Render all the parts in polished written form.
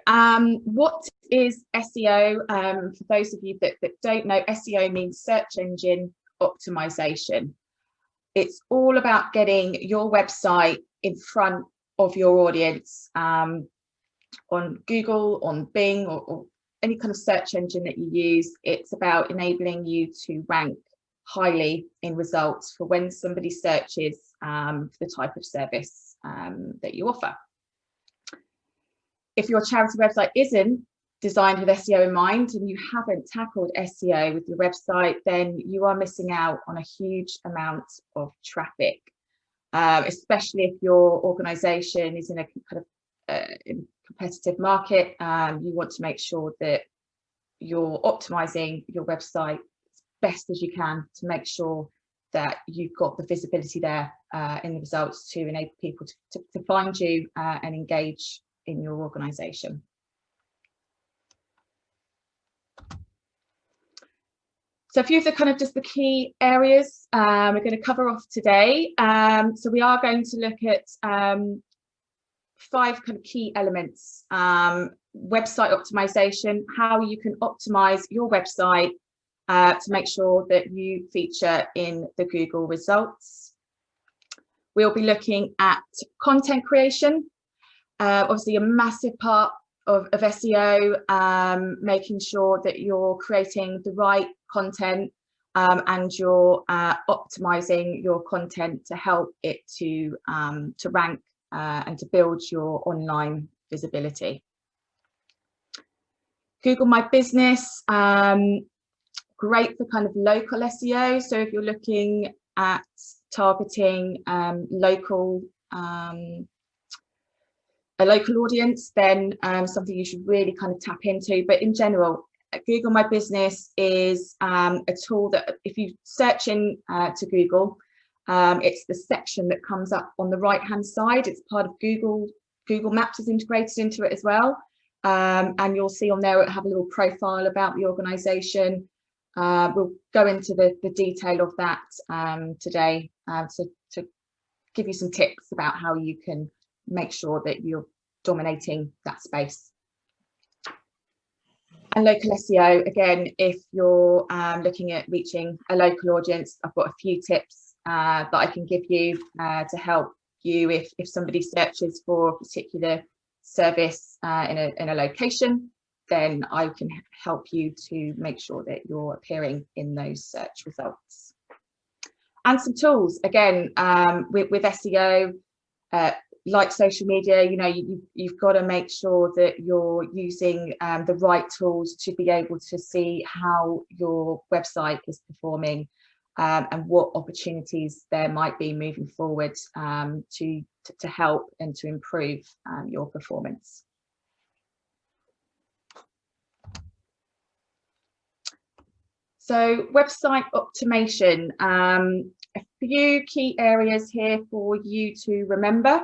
what is SEO? For those of you that don't know, SEO means search engine optimization. It's all about getting your website in front of your audience on Google, on Bing, or any kind of search engine that you use. It's about enabling you to rank highly in results for when somebody searches for the type of service that you offer. If your charity website isn't designed with SEO in mind and you haven't tackled SEO with your website, then you are missing out on a huge amount of traffic, especially if your organization is in a kind of competitive market. You want to make sure that you're optimizing your website as best as you can to make sure that you've got the visibility there in the results to enable people to find you and engage in your organization. So a few of the kind of just the key areas we're going to cover off today. So we are going to look at 5 kind of key elements. Website optimization, how you can optimize your website to make sure that you feature in the Google results. We'll be looking at content creation, obviously a massive part of SEO, making sure that you're creating the right content and you're optimizing your content to help it to rank and to build your online visibility. Google My Business, great for kind of local SEO. So if you're looking at targeting a local audience, then something you should really kind of tap into. But in general, Google My Business is a tool that if you search in to Google, it's the section that comes up on the right hand side. It's part of Google Maps is integrated into it as well, and you'll see on there it'll have a little profile about the organization. We'll go into the detail of that today to give you some tips about how you can make sure that you're dominating that space. And local SEO, again, if you're looking at reaching a local audience, I've got a few tips that I can give you to help you if somebody searches for a particular service in a location, then I can help you to make sure that you're appearing in those search results. And some tools, again, with SEO, like social media, you know, you've got to make sure that you're using the right tools to be able to see how your website is performing and what opportunities there might be moving forward to help and to improve your performance. So website optimization, a few key areas here for you to remember.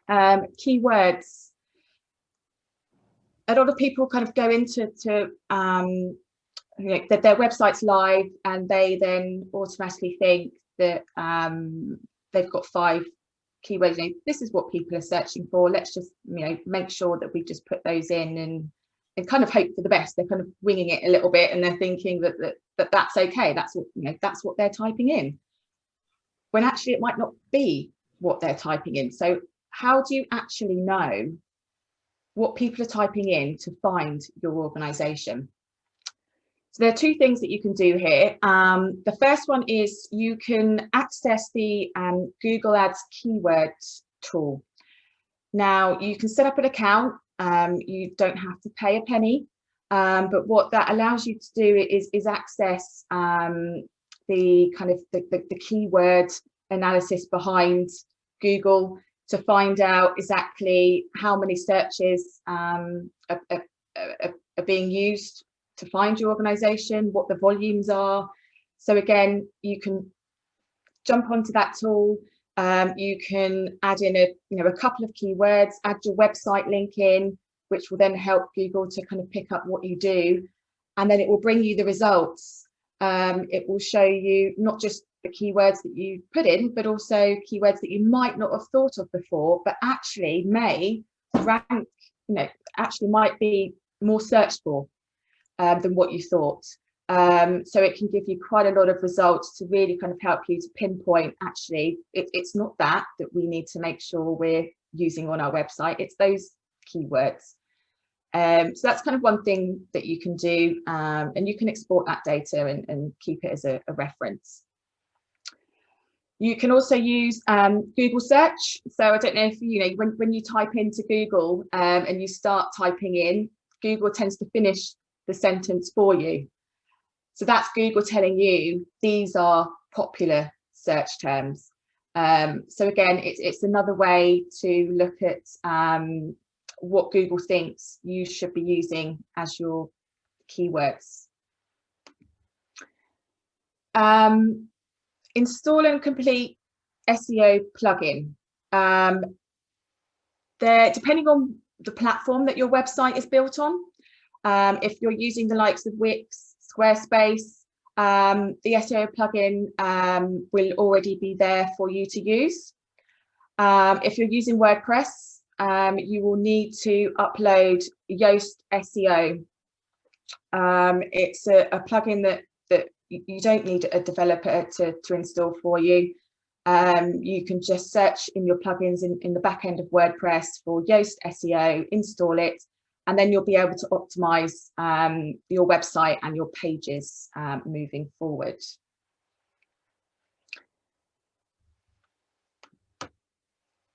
Keywords. A lot of people kind of go into you know, that their website's live and they then automatically think that they've got 5 keywords. You know, this is what people are searching for. Let's just, you know, make sure that we just put those in and kind of hope for the best. They're kind of winging it a little bit and they're thinking that's okay. That's what, you know, that's what they're typing in. When actually it might not be what they're typing in. So how do you actually know what people are typing in to find your organization? So there are 2 things that you can do here. The first one is you can access the Google Ads keyword tool. Now you can set up an account. You don't have to pay a penny, but what that allows you to do is access the kind of the keyword analysis behind Google to find out exactly how many searches are being used to find your organization, what the volumes are. So again, you can jump onto that tool. You can add in a couple of keywords, add your website link in, which will then help Google to kind of pick up what you do, and then it will bring you the results. It will show you not just the keywords that you put in, but also keywords that you might not have thought of before, but actually may rank actually might be more searched for than what you thought. So it can give you quite a lot of results to really kind of help you to pinpoint, actually, it's not that we need to make sure we're using on our website, it's those keywords. So that's kind of one thing that you can do, and you can export that data and keep it as a reference. You can also use Google search. So I don't know if when you type into Google and you start typing in, Google tends to finish the sentence for you. So that's Google telling you these are popular search terms. So again, it's another way to look at what Google thinks you should be using as your keywords. Install and complete SEO plugin. Depending on the platform that your website is built on, if you're using the likes of Wix, Squarespace, the SEO plugin will already be there for you to use. If you're using WordPress, you will need to upload Yoast SEO. It's a plugin that you don't need a developer to install for you. You can just search in your plugins in the back end of WordPress for Yoast SEO, install it, and then you'll be able to optimize your website and your pages moving forward.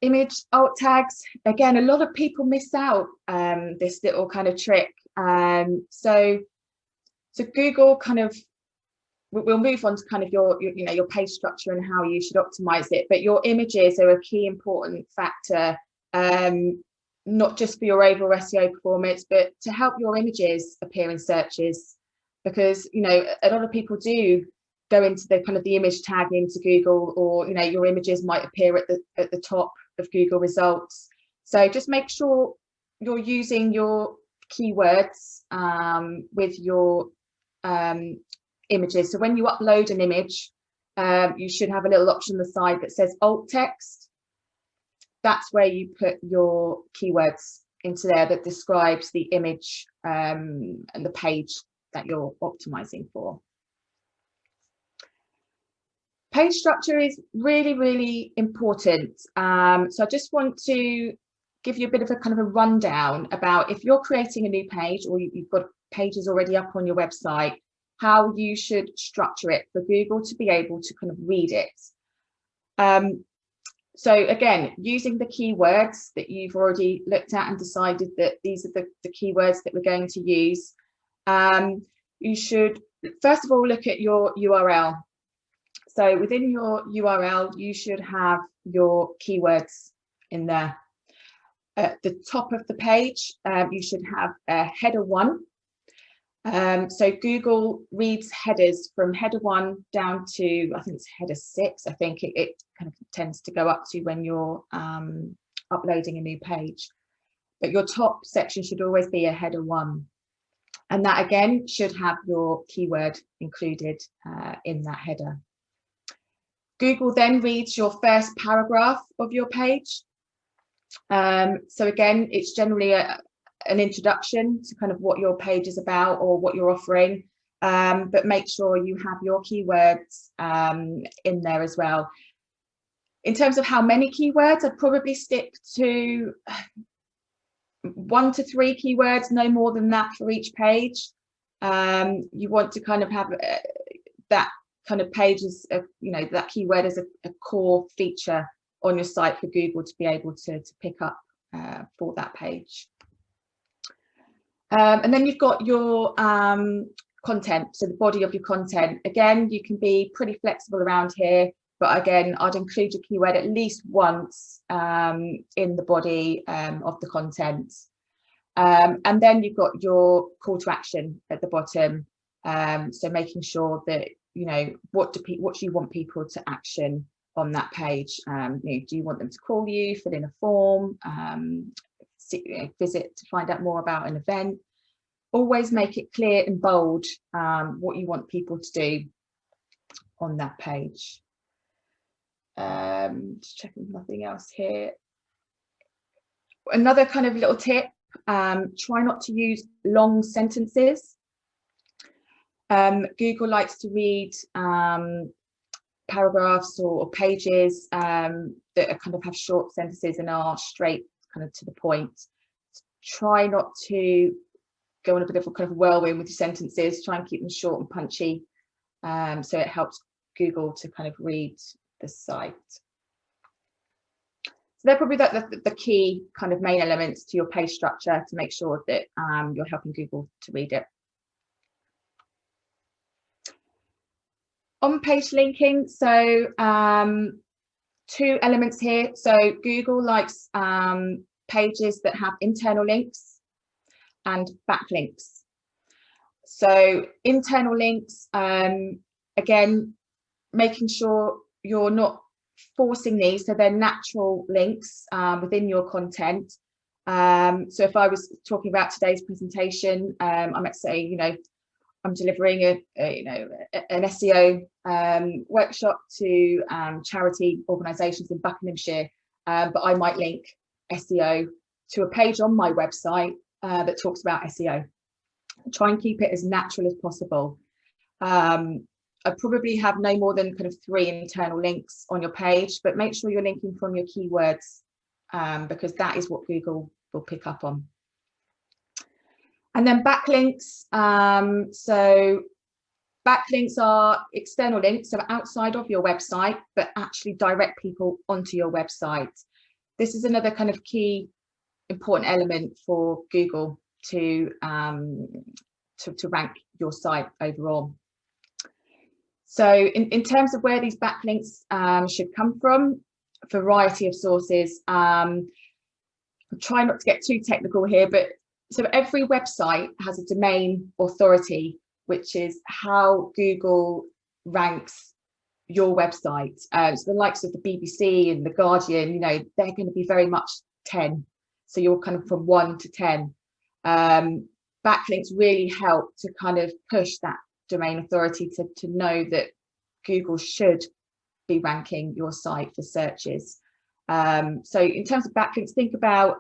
Image alt tags, again, a lot of people miss out this little kind of trick. So Google kind of, we'll move on to kind of your page structure and how you should optimize it, but your images are a key important factor, not just for your overall SEO performance, but to help your images appear in searches, because a lot of people do go into the kind of the image tag into Google, or your images might appear at the top of Google results. So just make sure you're using your keywords with your images. So when you upload an image, you should have a little option on the side that says alt text. That's where you put your keywords into there that describes the image and the page that you're optimizing for. Page structure is really, really important. So I just want to give you a bit of a kind of a rundown about, if you're creating a new page or you've got pages already up on your website, how you should structure it for Google to be able to kind of read it. So again, using the keywords that you've already looked at and decided that these are the keywords that we're going to use, you should first of all look at your URL. So within your URL, you should have your keywords in there. At the top of the page, you should have a header 1. So Google reads headers from header 1 down to, I think it's header 6. I think it kind of tends to go up to when you're uploading a new page. But your top section should always be a header 1. And that again should have your keyword included in that header. Google then reads your first paragraph of your page. So again, it's generally an introduction to kind of what your page is about or what you're offering, but make sure you have your keywords in there as well. In terms of how many keywords, I'd probably stick to 1 to 3 keywords, no more than that for each page. You want to kind of have that kind of page as that keyword as a core feature on your site for Google to be able to pick up for that page. And then you've got your content, so the body of your content. Again, you can be pretty flexible around here, but again, I'd include your keyword at least once in the body of the content. And then you've got your call to action at the bottom. So making sure that what do you want people to action on that page? Do you want them to call you, fill in a form, visit to find out more about an event? Always make it clear and bold what you want people to do on that page. Just checking nothing else here. Another kind of little tip try not to use long sentences. Google likes to read paragraphs or pages that are kind of have short sentences and are straight kind of to the point. Try not to go on a bit of a kind of whirlwind with your sentences. Try and keep them short and punchy, so it helps Google to kind of read the site. So they're probably the key kind of main elements to your page structure to make sure that you're helping Google to read it. On-page linking, so 2 elements here. So Google likes pages that have internal links and backlinks. So internal links, again, making sure you're not forcing these, so they're natural links within your content. So if I was talking about today's presentation, I might say, you know, I'm delivering an SEO workshop to charity organisations in Buckinghamshire, but I might link SEO to a page on my website that talks about SEO. Try and keep it as natural as possible. I probably have no more than kind of 3 internal links on your page, but make sure you're linking from your keywords, because that is what Google will pick up on. And then backlinks. So backlinks are external links, so outside of your website, but actually direct people onto your website. This is another kind of key important element for Google to rank your site overall. So in terms of where these backlinks should come from, a variety of sources. I'm trying not to get too technical here, but so every website has a domain authority, which is how Google ranks your website. So the likes of the BBC and the Guardian, you know, they're going to be very much 10. So you're kind of from 1 to 10. Backlinks really help to kind of push that domain authority to know that Google should be ranking your site for searches. So in terms of backlinks, think about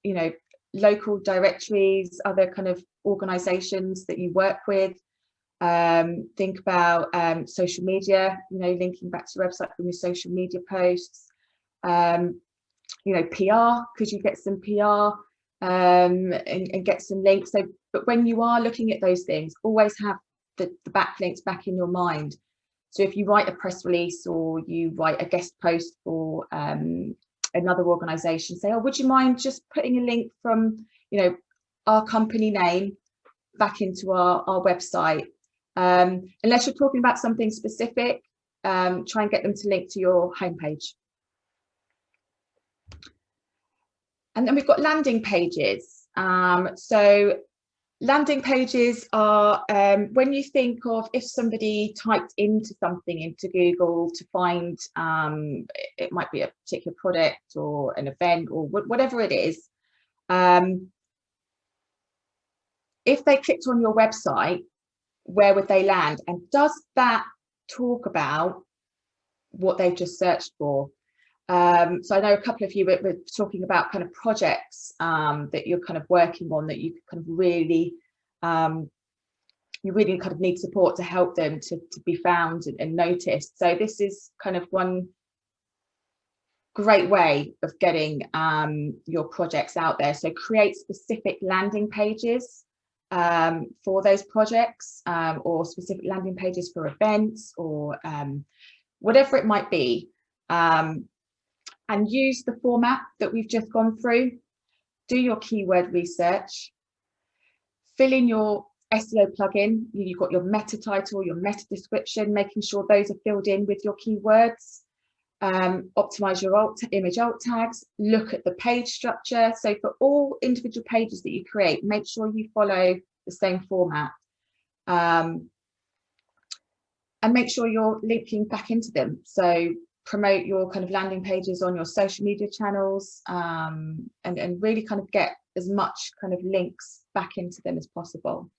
you know, local directories, other kind of organizations that you work with. Think about social media, you know, linking back to your website from your social media posts. You know, PR, could you get some PR and get some links? So, but when you are looking at those things, always have the backlinks back in your mind. So if you write a press release or you write a guest post for another organization, say, oh, would you mind just putting a link from, you know, our company name back into our website? Unless you're talking about something specific, try and get them to link to your homepage. And then we've got landing pages. So landing pages are when you think of if somebody typed into something into Google to find, it might be a particular product or an event or whatever it is. If they clicked on your website, where would they land? And does that talk about what they've just searched for? So I know a couple of you were talking about kind of projects that you're kind of working on that you kind of really, you really kind of need support to help them to be found and noticed. So this is kind of one great way of getting your projects out there. So create specific landing pages for those projects, or specific landing pages for events, or whatever it might be. And use the format that we've just gone through. Do your keyword research, fill in your SEO plugin. You've got your meta title, your meta description, making sure those are filled in with your keywords. Optimize your image alt tags, look at the page structure. So for all individual pages that you create, make sure you follow the same format. And make sure you're linking back into them. So promote your kind of landing pages on your social media channels, and really kind of get as much kind of links back into them as possible.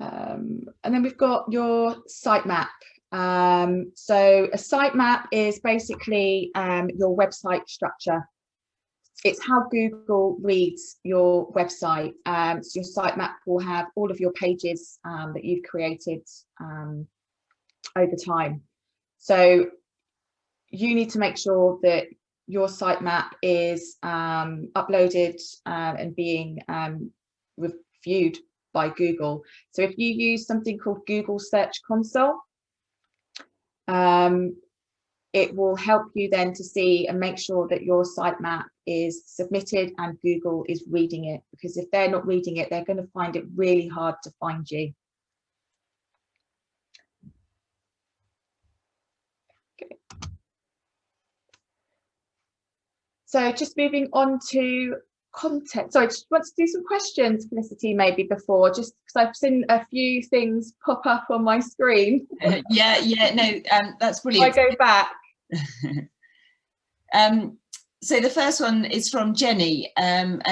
And then we've got your sitemap. So a sitemap is basically your website structure. it's how Google reads your website. So your sitemap will have all of your pages that you've created over time. So you need to make sure that your sitemap is uploaded and being reviewed by Google. So if you use something called Google Search Console, it will help you then to see and make sure that your sitemap is submitted and Google is reading it, because if they're not reading it, they're going to find it really hard to find you. Okay. So just moving on to content. Sorry, just want to do some questions, Felicity, maybe before, just because I've seen a few things pop up on my screen. Yeah, no, that's brilliant. I go back. So the first one is from Jenny, and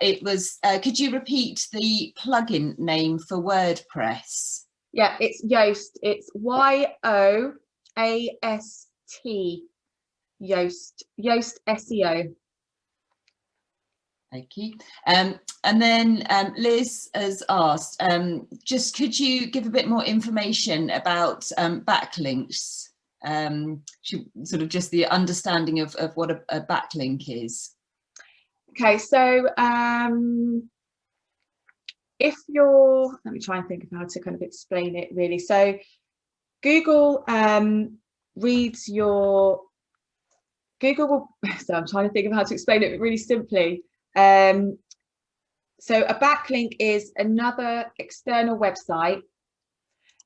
it was, could you repeat the plugin name for WordPress? Yeah, it's Yoast. It's Yoast. Yoast SEO. Thank you. And then Liz has asked, just could you give a bit more information about backlinks? Sort of just the understanding of what a backlink is. Okay, so if you're, let me try and think of how to kind of explain it really. So Google reads your, Google will, so I'm trying to think of how to explain it really simply. So a backlink is another external website.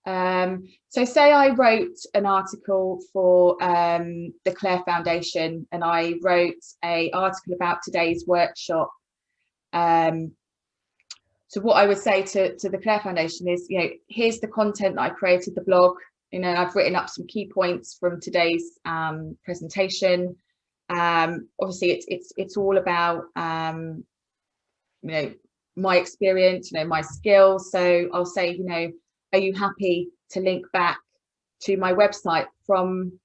So say I wrote an article for the Clare Foundation, and I wrote an article about today's workshop. So what I would say to the Clare Foundation is, you know, here's the content that I created, the blog. You know, I've written up some key points from today's presentation. Obviously, it's all about you know, my experience, you know, my skills. So I'll say, you know, are you happy to link back to my website from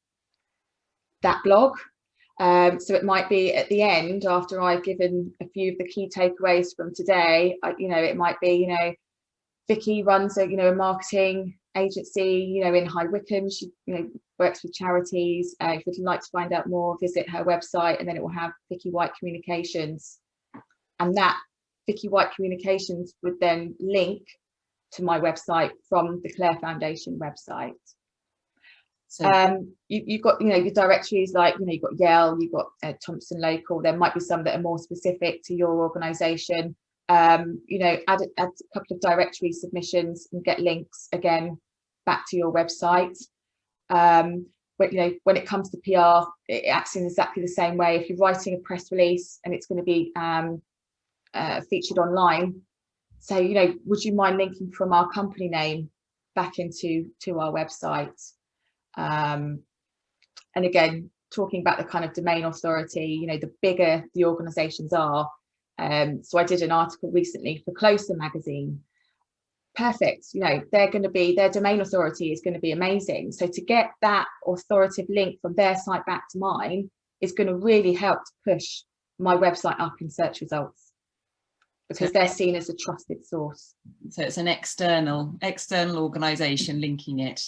that blog? So it might be at the end, after I've given a few of the key takeaways from today, you know, it might be, you know, Vicky runs a, you know, a marketing agency, you know, in High Wycombe. She, you know, works with charities. If you'd like to find out more, visit her website, and then it will have Vicky White Communications, and that Vicky White Communications would then link to my website from the Clare Foundation website. So you've got, you know, your directories, like, you know, you've got Yale, you've got Thompson Local. There might be some that are more specific to your organisation. You know, add a couple of directory submissions and get links again back to your website. But, you know, when it comes to PR, it acts in exactly the same way. If you're writing a press release and it's going to be featured online, so, you know, would you mind linking from our company name back into our website? And again, talking about the kind of domain authority, you know, the bigger the organizations are. So I did an article recently for Closer magazine. Perfect, you know, they're going to be, their domain authority is going to be amazing. So to get that authoritative link from their site back to mine is going to really help to push my website up in search results, because they're seen as a trusted source. So it's an external organization linking it.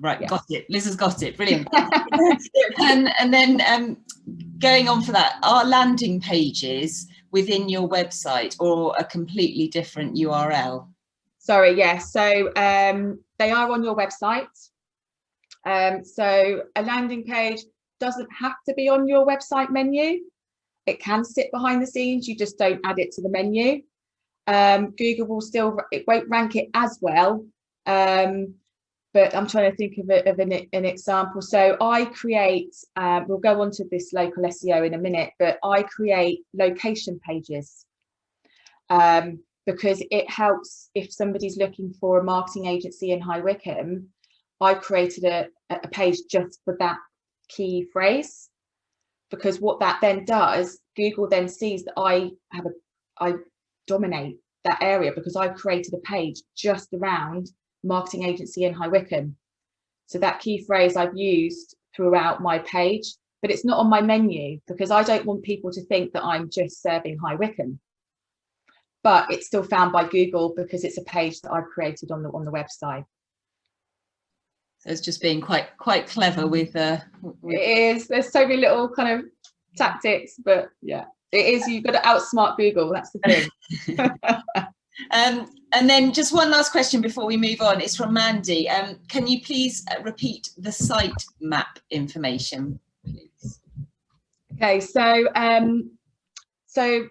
Right, yeah. Got it. Liz has got it. Brilliant. and then going on for that, are landing pages within your website or a completely different URL? Sorry, yes. So they are on your website. So a landing page doesn't have to be on your website menu. It can sit behind the scenes. You just don't add it to the menu. Google will still, it won't rank it as well. But I'm trying to think of an example. So I create, we'll go on to this local SEO in a minute, but I create location pages because it helps if somebody's looking for a marketing agency in High Wycombe. I created a page just for that key phrase, because what that then does, Google then sees that I dominate that area because I've created a page just around marketing agency in High Wycombe. So that key phrase I've used throughout my page, but it's not on my menu because I don't want people to think that I'm just serving High Wycombe. But it's still found by Google because it's a page that I've created on the website. So it's just being quite clever with It is. There's so many little kind of tactics, but yeah, it is. You've got to outsmart Google. That's the thing. And then just one last question before we move on. It's from Mandy. Can you please repeat the site map information, please? Okay, so so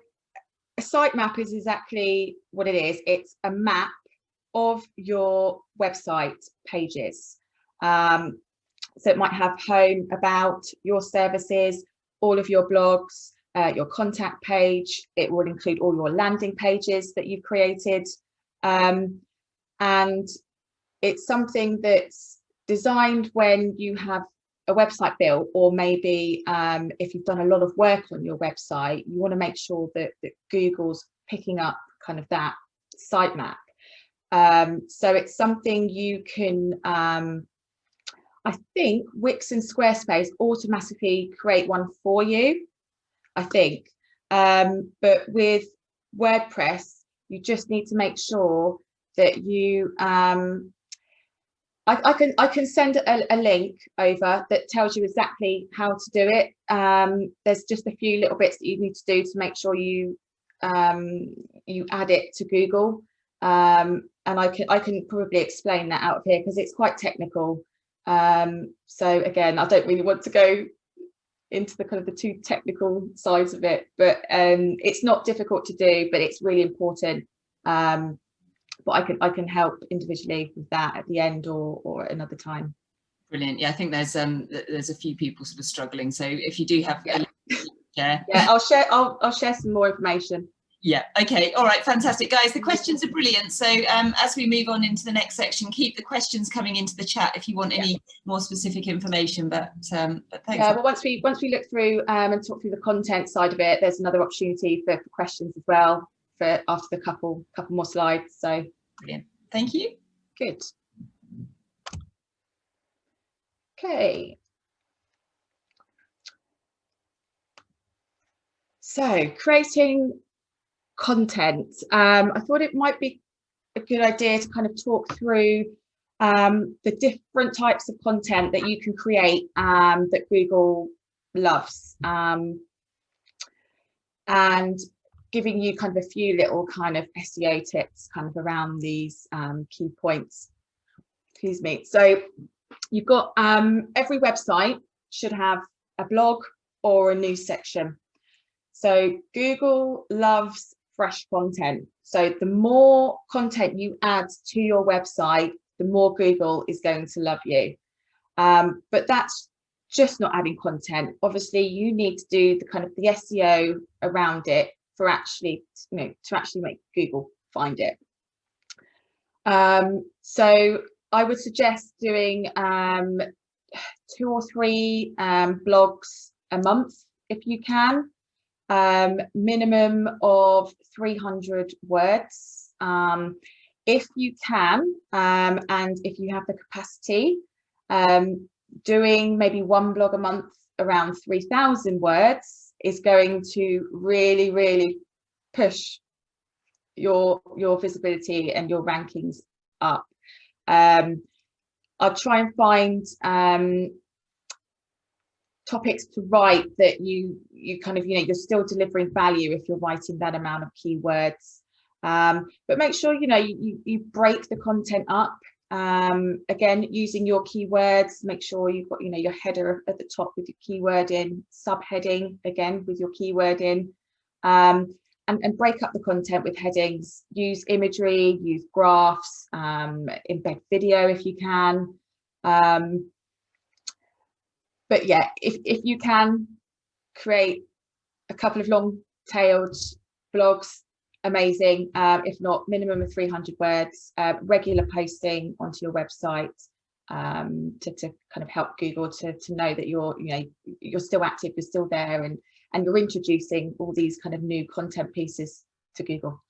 a site map is exactly what it is. It's a map of your website pages. So it might have home, about, your services, all of your blogs, your contact page. It will include all your landing pages that you've created. And it's something that's designed when you have a website built, or maybe if you've done a lot of work on your website, you want to make sure that Google's picking up kind of that sitemap. So it's something you can, I think Wix and Squarespace automatically create one for you, I think. But with WordPress, you just need to make sure that you, I can send a link over that tells you exactly how to do it. There's just a few little bits that you need to do to make sure you add it to Google. And I can probably explain that out of here because it's quite technical. So again, I don't really want to go into the kind of the too technical sides of it, but it's not difficult to do, but it's really important. But I can help individually with that at the end or at another time. Brilliant. Yeah, I think there's a few people sort of struggling. So if you do have a link, yeah, I'll share some more information. Yeah. Okay. All right. Fantastic, guys. The questions are brilliant. So as we move on into the next section, keep the questions coming into the chat if you want any more specific information. But thanks. Yeah. Well, once we look through and talk through the content side of it, there's another opportunity for questions as well for after the couple more slides. So brilliant. Thank you. Good. Okay. So creating content. I thought it might be a good idea to kind of talk through the different types of content that you can create that Google loves, and giving you kind of a few little kind of SEO tips kind of around these key points. Excuse me. So you've got every website should have a blog or a news section. So Google loves fresh content. So the more content you add to your website, the more Google is going to love you. But that's just not adding content. Obviously, you need to do the kind of the SEO around it for actually, to actually make Google find it. So I would suggest doing 2 or 3 blogs a month if you can. Minimum of 300 words if you can, and if you have the capacity, doing maybe 1 blog a month around 3,000 words is going to really push your visibility and your rankings up. I'll try and find topics to write that you kind of, you're still delivering value if you're writing that amount of keywords. But make sure, you break the content up. Again, using your keywords, make sure you've got, your header at the top with your keyword in, subheading again with your keyword in, and break up the content with headings. Use imagery, use graphs, embed video if you can. But yeah, if you can create a couple of long-tailed blogs, amazing. If not, minimum of 300 words, regular posting onto your website to kind of help Google to know that you're still active, you're still there, and you're introducing all these kind of new content pieces to Google.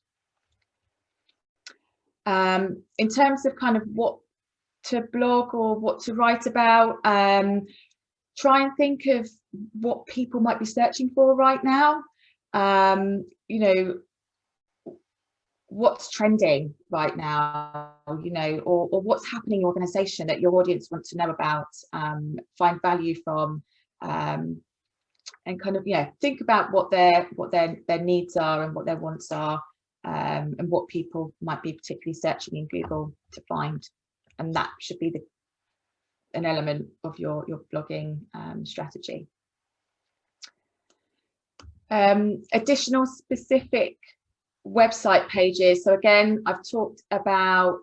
In terms of kind of what to blog or what to write about, try and think of what people might be searching for right now. You know, what's trending right now, you know, or what's happening in your organization that your audience wants to know about, find value from, and kind of, yeah, think about what their needs are and what their wants are, and what people might be particularly searching in Google to find. And that should be an element of your blogging strategy. Additional specific website pages. So again, I've talked about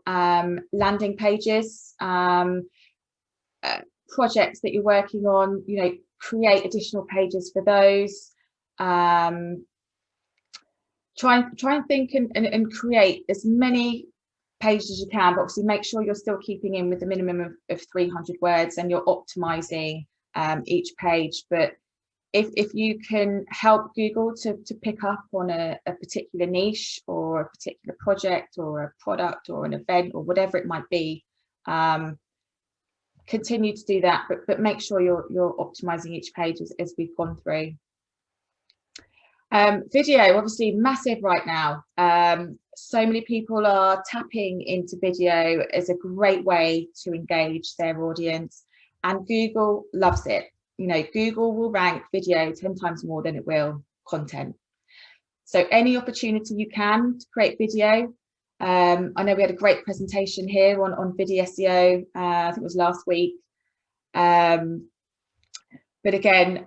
landing pages, projects that you're working on, you know, create additional pages for those. Try and think and create as many pages as you can, but obviously make sure you're still keeping in with the minimum of 300 words, and you're optimizing each page. But if you can help Google to pick up on a particular niche or a particular project or a product or an event or whatever it might be, continue to do that, but make sure you're optimizing each page as we've gone through. Video, obviously massive right now. So many people are tapping into video as a great way to engage their audience, and Google loves it. You know, Google will rank video 10 times more than it will content. So any opportunity you can to create video. I know we had a great presentation here on video SEO, I think it was last week. But again,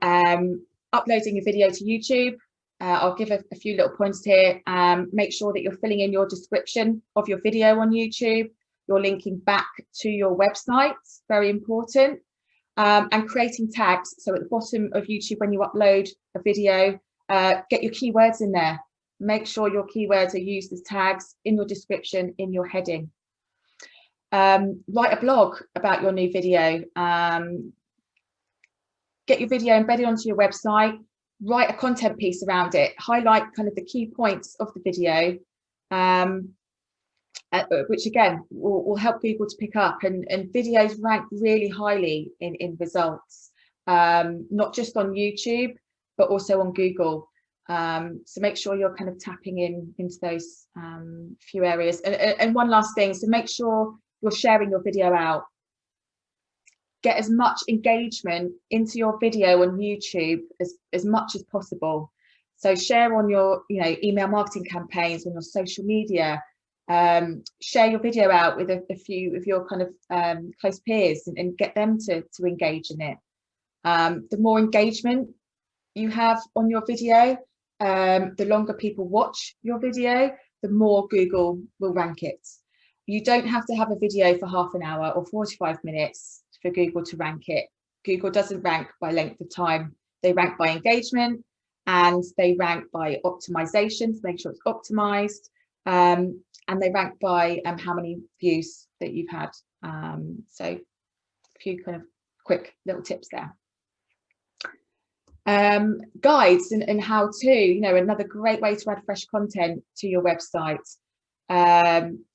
uploading a video to YouTube, I'll give a few little points here. Make sure that you're filling in your description of your video on YouTube. You're linking back to your website, very important. And creating tags. So at the bottom of YouTube, when you upload a video, get your keywords in there. Make sure your keywords are used as tags in your description, in your heading. Write a blog about your new video. Get your video embedded onto your website. Write a content piece around it. Highlight kind of the key points of the video, which again will help Google to pick up, and videos rank really highly in results, not just on YouTube but also on Google. So make sure you're kind of tapping into those few areas. And one last thing, so make sure you're sharing your video out. Get as much engagement into your video on YouTube as much as possible. So share on your, you know, email marketing campaigns, on your social media. Share your video out with a few of your kind of close peers, and get them to engage in it. The more engagement you have on your video, the longer people watch your video, the more Google will rank it. You don't have to have a video for half an hour or 45 minutes for Google to rank it. Google doesn't rank by length of time. They rank by engagement, and they rank by optimization to make sure it's optimized. And they rank by how many views that you've had. So a few kind of quick little tips there. Guides and how to, you know, another great way to add fresh content to your website.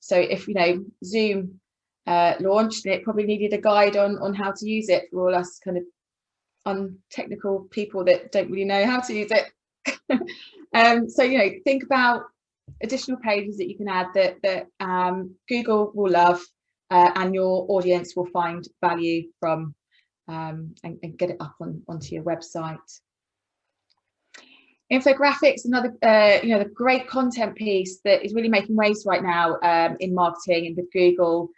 So if, you know, Zoom launched, and it probably needed a guide on how to use it for all us kind of untechnical people that don't really know how to use it. So, you know, think about additional pages that you can add that Google will love, and your audience will find value from, and get it up onto your website. Infographics, another you know, the great content piece that is really making waves right now in marketing and with Google.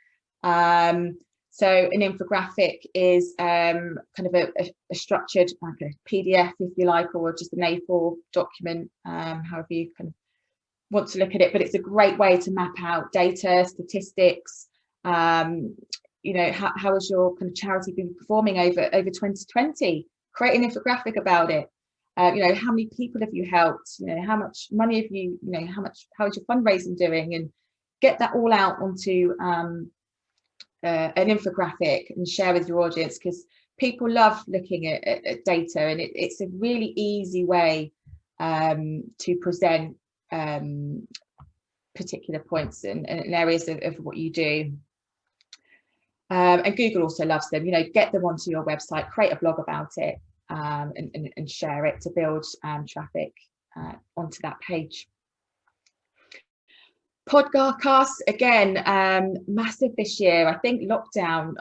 So an infographic is kind of a structured, like a PDF, if you like, or just an A4 document, however you kind of want to look at it. But it's a great way to map out data, statistics. You know, how has your kind of charity been performing over 2020? Create an infographic about it. You know, how many people have you helped? You know, how much money have you, you know, how is your fundraising doing? And get that all out onto an infographic and share with your audience, because people love looking at data, and it's a really easy way to present particular points and areas of what you do. And Google also loves them. Get them onto your website, create a blog about it, and share it to build traffic onto that page. Podcasts, again, massive this year. I think lockdown,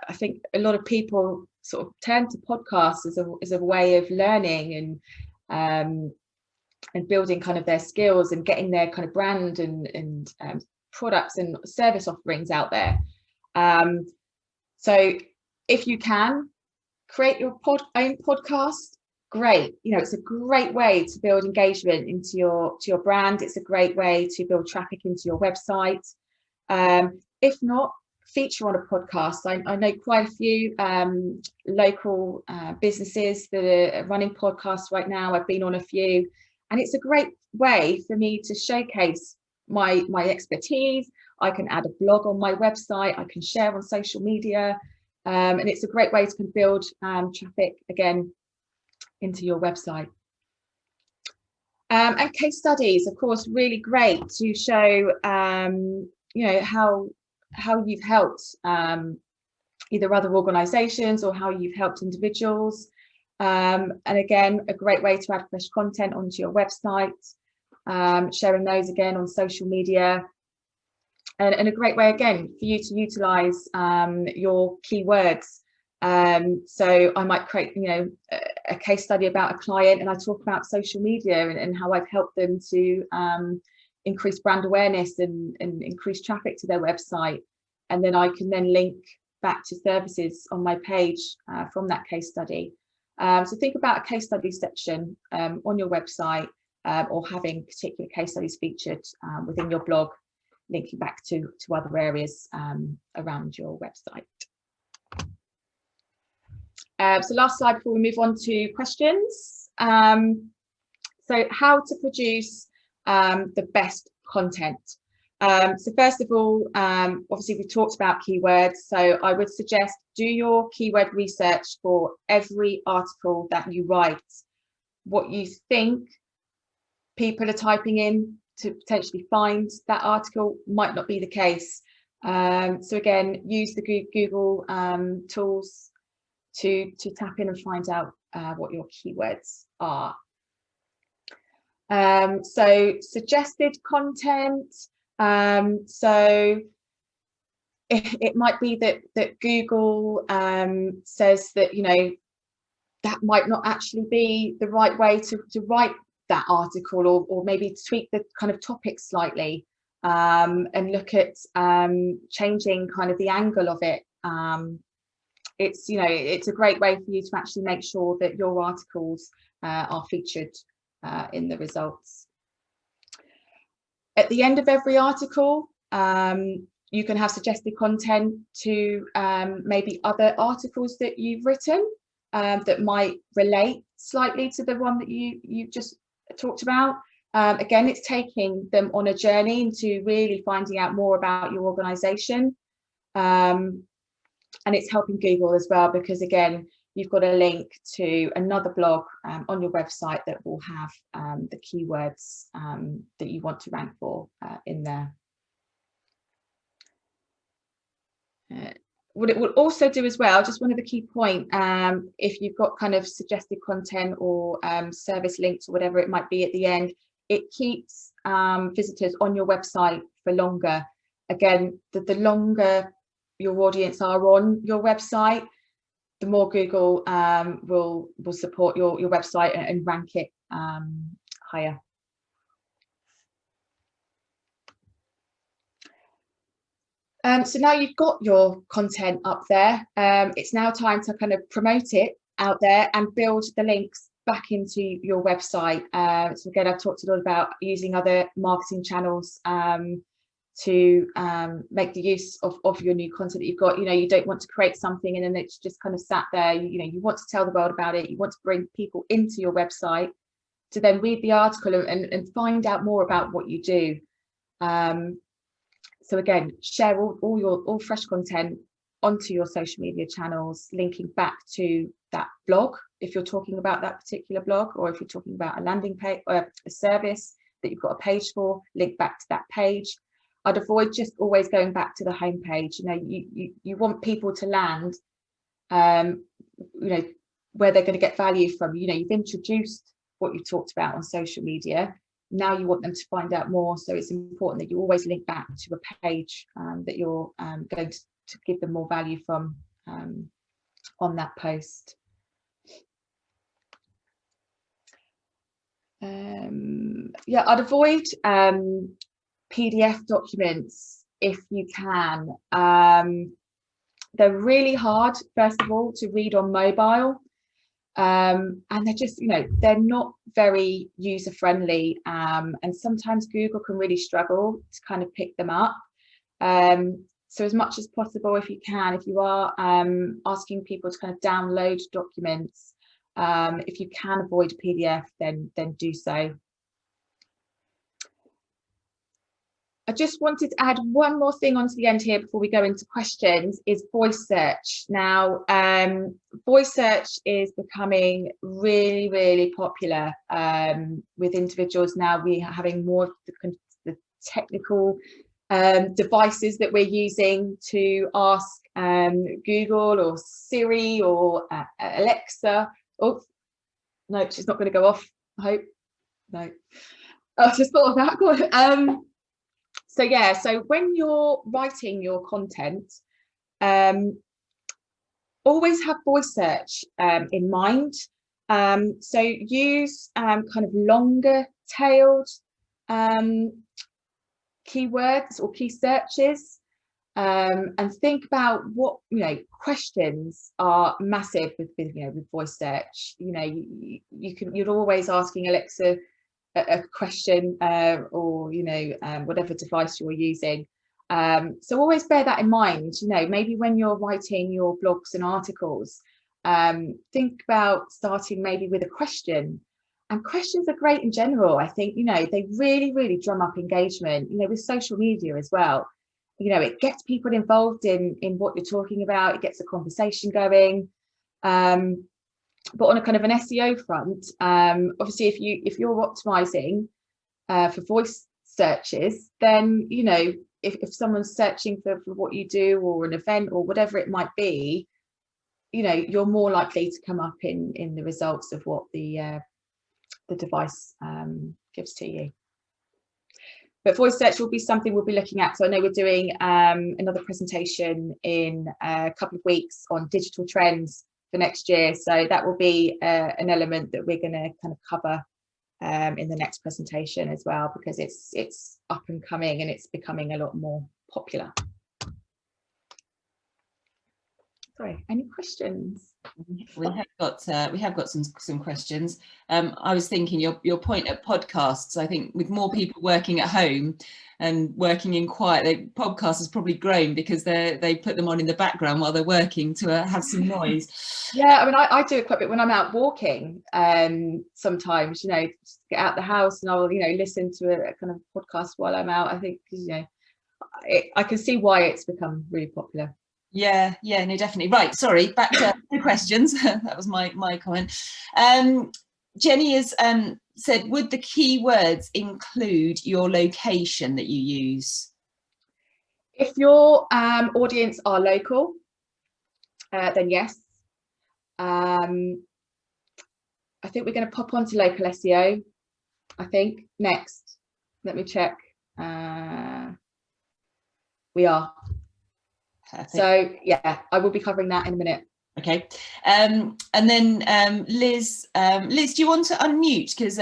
I think a lot of people sort of turn to podcasts as a way of learning and building kind of their skills and getting their kind of brand and products and service offerings out there. So if you can create your own podcast, great. It's a great way to build engagement into your brand. It's a great way to build traffic into your website. If not, feature on a podcast. I know quite a few local businesses that are running podcasts right now. I've been on a few, and it's a great way for me to showcase my expertise. I can add a blog on my website. I can share on social media, and it's a great way to build traffic again into your website. And case studies, of course, really great to show how you've helped either other organizations or how you've helped individuals, and again, a great way to add fresh content onto your website, sharing those again on social media, and a great way again for you to utilize your keywords. So I might create a case study about a client, and I talk about social media and how I've helped them to increase brand awareness and increase traffic to their website, and then I can then link back to services on my page from that case study. So think about a case study section on your website, or having particular case studies featured within your blog, linking back to other areas around your website. So last slide before we move on to questions. So how to produce the best content. So first of all, obviously we talked about keywords, so I would suggest do your keyword research for every article that you write. What you think people are typing in to potentially find that article might not be the case. So again, use the Google tools to tap in and find out what your keywords are. So suggested content. So it might be that Google says that that might not actually be the right way to write that article, or maybe tweak the kind of topic slightly, and look at changing kind of the angle of it. It's a great way for you to actually make sure that your articles are featured in the results. At the end of every article, you can have suggested content to maybe other articles that you've written that might relate slightly to the one that you just talked about. Again, it's taking them on a journey into really finding out more about your organization. And it's helping Google as well, because again, you've got a link to another blog on your website that will have the keywords that you want to rank for in there. What it will also do as well, just one of the key point, if you've got kind of suggested content or service links or whatever it might be at the end, it keeps visitors on your website for longer. Again, the longer your audience are on your website, the more Google will support your website and rank it higher. So now you've got your content up there, it's now time to kind of promote it out there and build the links back into your website. So again, I've talked a lot about using other marketing channels to make the use of your new content that you've got. You don't want to create something and then it's just kind of sat there. You want to tell the world about it. You want to bring people into your website to then read the article and find out more about what you do. So again, share all fresh content onto your social media channels, linking back to that blog if you're talking about that particular blog, or if you're talking about a landing page or a service that you've got a page for, link back to that page. I'd avoid just always going back to the homepage. You know, you want people to land, you know, where they're going to get value from. You know, you've introduced what you talked about on social media. Now you want them to find out more. So it's important that you always link back to a page that you're going to give them more value from on that post. Yeah, I'd avoid PDF documents if you can. They're really hard, first of all, to read on mobile. And they're just, you know, they're not very user friendly, and sometimes Google can really struggle to kind of pick them up. So as much as possible, if you can, if you are asking people to kind of download documents, if you can avoid PDF, then do so. I just wanted to add one more thing onto the end here before we go into questions, is voice search. Now, voice search is becoming really, really popular with individuals. Now we are having more of the technical devices that we're using to ask Google or Siri or Alexa. Oh, no, she's not going to go off, I hope. No. I just thought of that. So yeah, so when you're writing your content, always have voice search in mind. So use kind of longer tailed keywords or key searches, and think about what, you know, questions are massive with voice search. You know, you're always asking Alexa a question, or you know, whatever device you're using. So always bear that in mind. You know, maybe when you're writing your blogs and articles, think about starting maybe with a question. And questions are great in general. I think, you know, they really, really drum up engagement, you know, with social media as well. You know, it gets people involved in what you're talking about. It gets the conversation going. But on a kind of an SEO front, obviously, if you're optimizing for voice searches, then, you know, if someone's searching for what you do or an event or whatever it might be, you know, you're more likely to come up in the results of what the device gives to you. But voice search will be something we'll be looking at. So I know we're doing another presentation in a couple of weeks on digital trends for next year. So that will be an element that we're going to kind of cover in the next presentation as well, because it's up and coming and it's becoming a lot more popular. Sorry, any questions? We have got some questions. I was thinking your point at podcasts. I think with more people working at home and working in quiet, podcasts has probably grown because they put them on in the background while they're working to have some noise. Yeah, I mean, I do it quite a bit when I'm out walking. Sometimes, you know, just get out the house and I'll, you know, listen to a kind of podcast while I'm out. I think, you know, I can see why it's become really popular. Yeah, no, definitely. Right, sorry, back to the questions. That was my comment. Jenny has said, would the keywords include your location that you use? If your audience are local, then yes. I think we're going to pop onto local SEO, I think, next. Let me check. We are. Perfect. So yeah, I will be covering that in a minute. Okay, and then Liz, do you want to unmute, because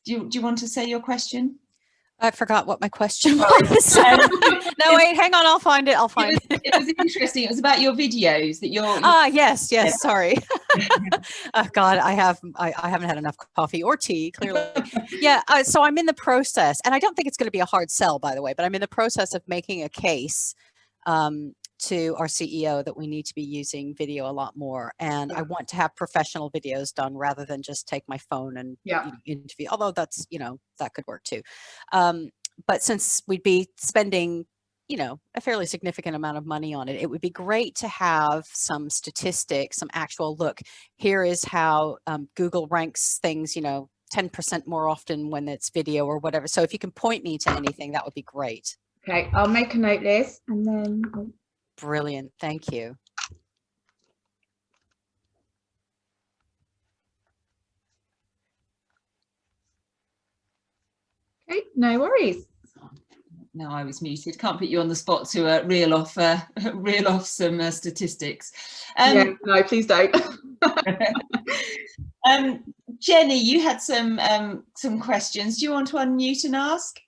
do you want to say your question? I forgot what my question was. No, wait, hang on, I'll find it. It was interesting. It was about your videos that you're. Yes, yeah. Sorry. Oh God, I haven't had enough coffee or tea, clearly. Yeah, so I'm in the process, and I don't think it's going to be a hard sell, by the way, but I'm in the process of making a case to our CEO that we need to be using video a lot more. And I want to have professional videos done rather than just take my phone and interview, although that's, you know, that could work too. But since we'd be spending, you know, a fairly significant amount of money on it, it would be great to have some statistics, some actual look. Here is how Google ranks things, you know, 10% more often when it's video or whatever. So if you can point me to anything, that would be great. Okay, I'll make a note, Liz, and then Brilliant. Thank you. okay, no worries. No, I was muted. Can't put you on the spot to reel off some statistics. Yeah, no, please don't. Jenny, you had some questions. Do you want to unmute and ask?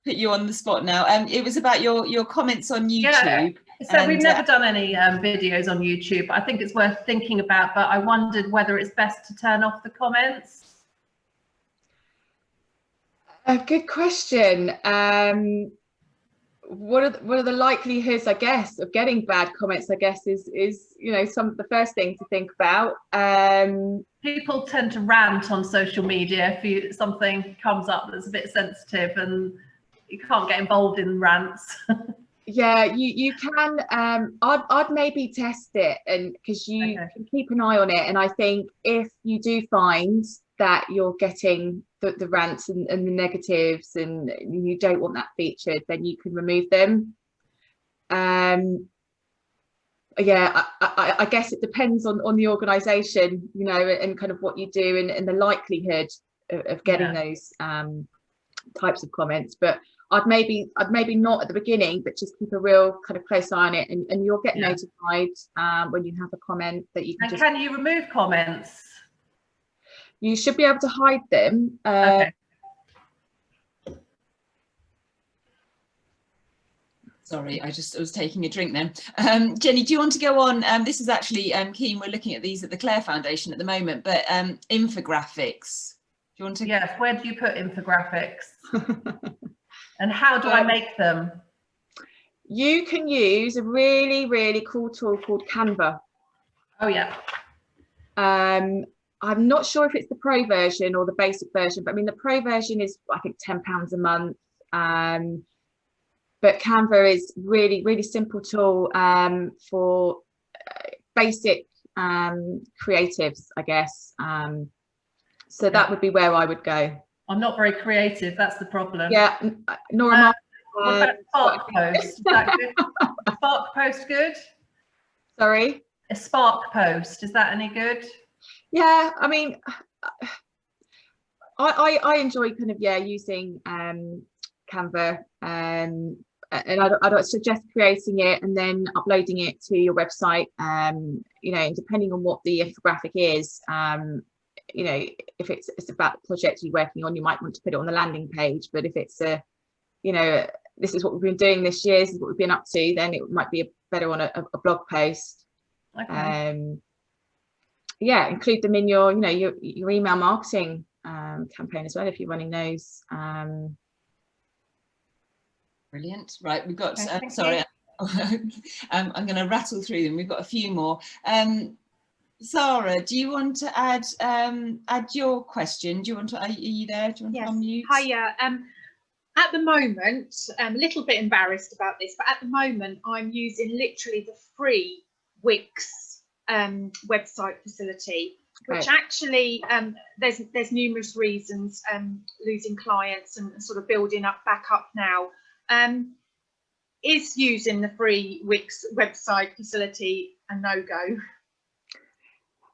Put you on the spot now. It was about your comments on YouTube. Yeah. So we've never done any videos on YouTube. I think it's worth thinking about, but I wondered whether it's best to turn off the comments. A good question. What are the likelihoods, I guess, of getting bad comments? I guess is some of the first thing to think about. People tend to rant on social media if something comes up that's a bit sensitive, and you can't get involved in rants. Yeah, you can. I'd maybe test it, and because you can keep an eye on it. And I think if you do find that you're getting the rants and the negatives, and you don't want that featured, then you can remove them. Yeah, I guess it depends on the organisation, and kind of what you do, and the likelihood of getting those types of comments. But I'd maybe not at the beginning, but just keep a real kind of close eye on it, and you'll get notified when you have a comment that you can. And can you remove comments? You should be able to hide them. Okay. Sorry, I was taking a drink then. Jenny, do you want to go on? This is actually keen. We're looking at these at the Clare Foundation at the moment, but infographics. Do you want to? Yes. Where do you put infographics? And how do I make them? You can use a really, really cool tool called Canva. Oh yeah. I'm not sure if it's the pro version or the basic version, but I mean the pro version is I think £10 a month. But Canva is really, really simple tool for basic creatives, I guess. So that would be where I would go. I'm not very creative. That's the problem. Yeah, nor am I. What about Spark Post? Is that good? Spark Post good? Sorry? A Spark Post, is that any good? Yeah, I mean, I enjoy kind of using Canva, and I'd suggest creating it and then uploading it to your website. And depending on what the infographic is, if it's about the project you're working on, you might want to put it on the landing page. But if it's this is what we've been doing this year, this is what we've been up to, then it might be better on a blog post. Okay. Include them in your your email marketing campaign as well if you're running those. Brilliant. Right, we've got sorry. I'm going to rattle through them. We've got a few more. Sarah, do you want to add your question? Do you want to? Are you there? Do you want to unmute? Hiya. At the moment, I'm a little bit embarrassed about this, but at the moment I'm using literally the free Wix website facility, which actually there's numerous reasons, losing clients and sort of building back up now. Is using the free Wix website facility a no-go?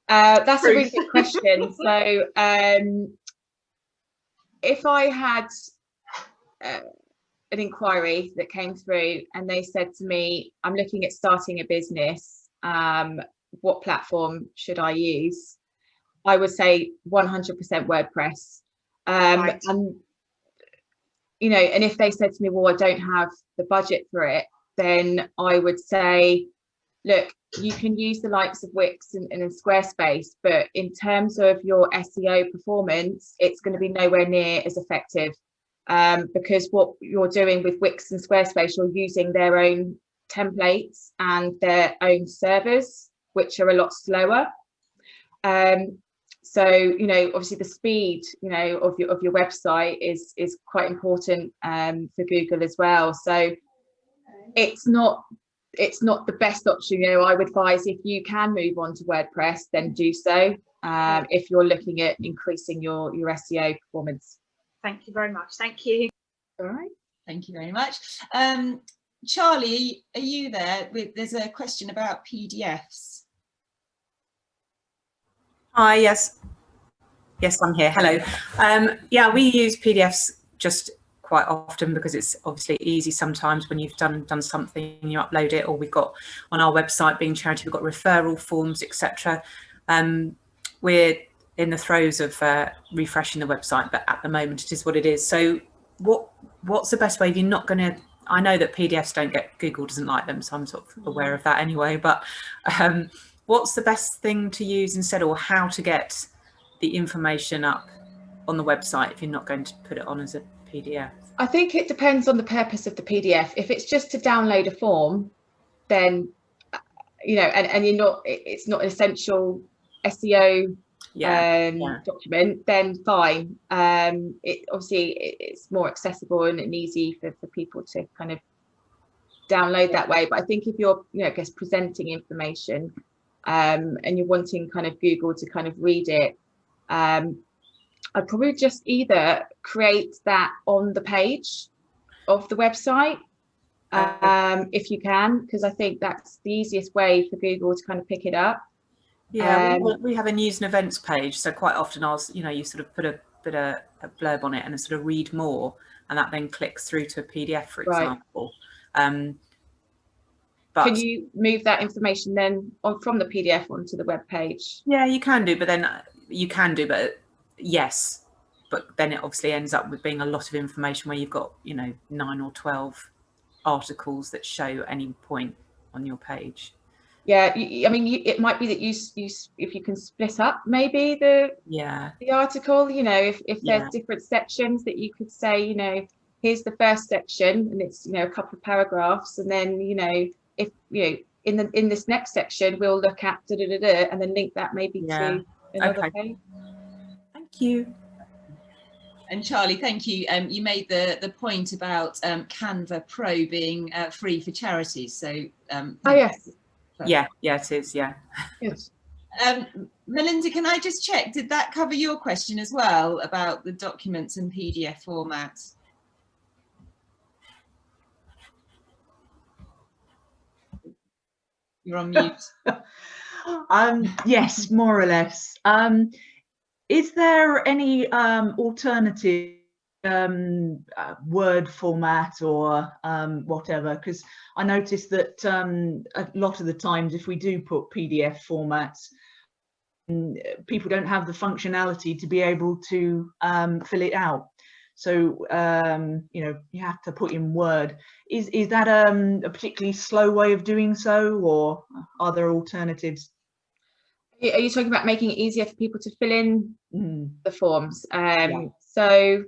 That's a really good question. So if I had an inquiry that came through and they said to me, I'm looking at starting a business, what platform should I use? I would say 100% WordPress. Right. And and if they said to me, well, I don't have the budget for it, then I would say, look, you can use the likes of Wix and Squarespace, but in terms of your SEO performance, it's going to be nowhere near as effective, because what you're doing with Wix and Squarespace, you're using their own templates and their own servers, which are a lot slower. So obviously the speed of your website is quite important for Google as well. So it's not the best option. I would advise, if you can move on to WordPress, then do so, if you're looking at increasing your SEO performance. Thank you very much. Thank you. All right. Thank you very much. Charlie, are you there? There's a question about PDFs. Hi, yes. Yes, I'm here. Hello. Yeah, we use PDFs just quite often because it's obviously easy sometimes when you've done something, you upload it, or we've got on our website, being charity, we've got referral forms, etc. We're in the throes of refreshing the website, but at the moment it is what it is. So what's the best way if you're not going to, I know that PDFs don't get, Google doesn't like them, so I'm sort of aware of that anyway, but what's the best thing to use instead, or how to get the information up on the website if you're not going to put it on as a PDF? I think it depends on the purpose of the PDF. If it's just to download a form, then you know, and you're not, it's not an essential SEO document, then fine. It obviously it's more accessible and easy for people to kind of download that way. But I think if you're, you know, I guess presenting information and you're wanting kind of Google to kind of read it, I'd probably just either create that on the page of the website if you can, because I think that's the easiest way for Google to kind of pick it up. Yeah, we have a news and events page, so quite often you sort of put a blurb on it and a sort of read more, and that then clicks through to a PDF, for example. But can you move that information then from the PDF onto the web page? Yeah, you can do, but then yes, but then it obviously ends up with being a lot of information where you've got, you know, 9 or 12 articles that show any point on your page. Yeah, I mean, it might be that you if you can split up maybe the article, you know, if there's different sections that you could say, you know, here's the first section and it's, you know, a couple of paragraphs, and then, you know, if, you know, in this next section we'll look at and then link that maybe to another page. Thank you. And Charlie, thank you. You made the point about Canva Pro being free for charities. So oh yes. Yeah, it is. Yeah. Good. Melinda, can I just check? Did that cover your question as well about the documents and PDF formats? You're on mute. Yes, more or less. Is there any alternative Word format or whatever? Because I noticed that a lot of the times if we do put PDF formats, people don't have the functionality to be able to fill it out. So you know, you have to put in Word. Is that a particularly slow way of doing so, or are there alternatives? Are you talking about making it easier for people to fill in the forms? So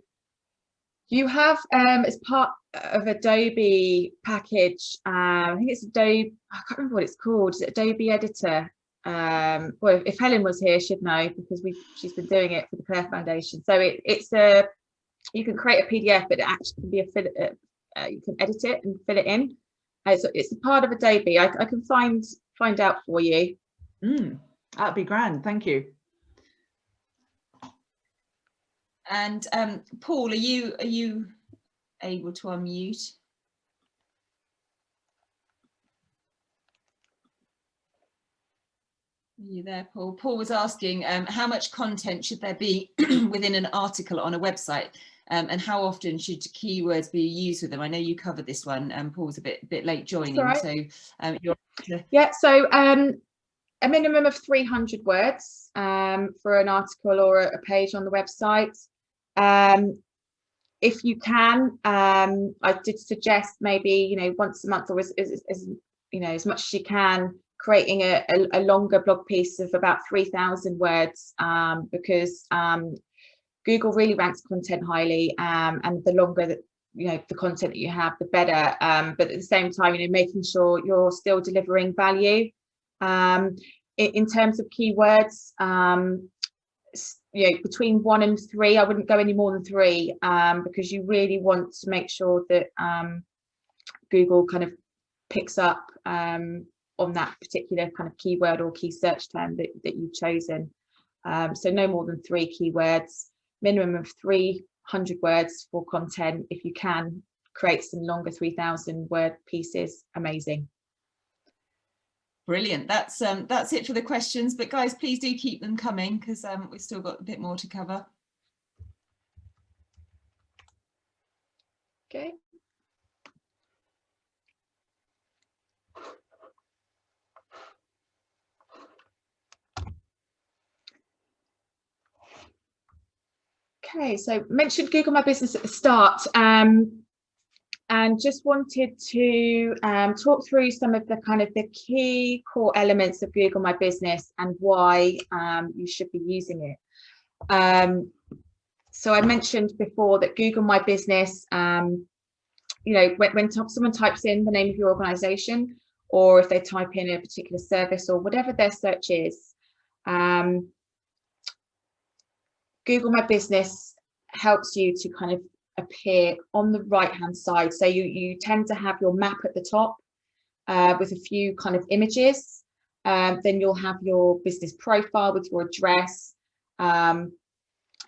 you have as part of Adobe package, I think it's Adobe, I can't remember what it's called. Is it Adobe Editor? Well, if Helen was here, she'd know, because she's been doing it for the Clare Foundation. So it's you can create a PDF, but it actually can be you can edit it and fill it in. So it's a part of Adobe. I can find out for you. That'd be grand, thank you. And Paul, are you able to unmute? Are you there, Paul? Paul was asking how much content should there be within an article on a website, and how often should keywords be used with them? I know you covered this one, and Paul was a bit late joining, so yeah. So a minimum of 300 words for an article or a page on the website. If you can, I did suggest maybe, you know, once a month, or as you know, as much as you can, creating a longer blog piece of about 3,000 words, because Google really ranks content highly, and the longer that, you know, the content that you have, the better. But at the same time, you know, making sure you're still delivering value. In terms of keywords, you know, between 1 and 3, I wouldn't go any more than 3, because you really want to make sure that Google kind of picks up on that particular kind of keyword or key search term that you've chosen. So no more than 3 keywords, minimum of 3 100 words for content. If you can create some longer 3,000 word pieces, amazing. Brilliant. That's it for the questions, but guys, please do keep them coming, because we've still got a bit more to cover. Okay. Okay, so mentioned Google My Business at the start, and just wanted to talk through some of the kind of the key core elements of Google My Business and why you should be using it. So I mentioned before that Google My Business, you know, when someone types in the name of your organization, or if they type in a particular service or whatever their search is, Google My Business helps you to kind of appear on the right hand side. So you tend to have your map at the top with a few kind of images. Then you'll have your business profile with your address.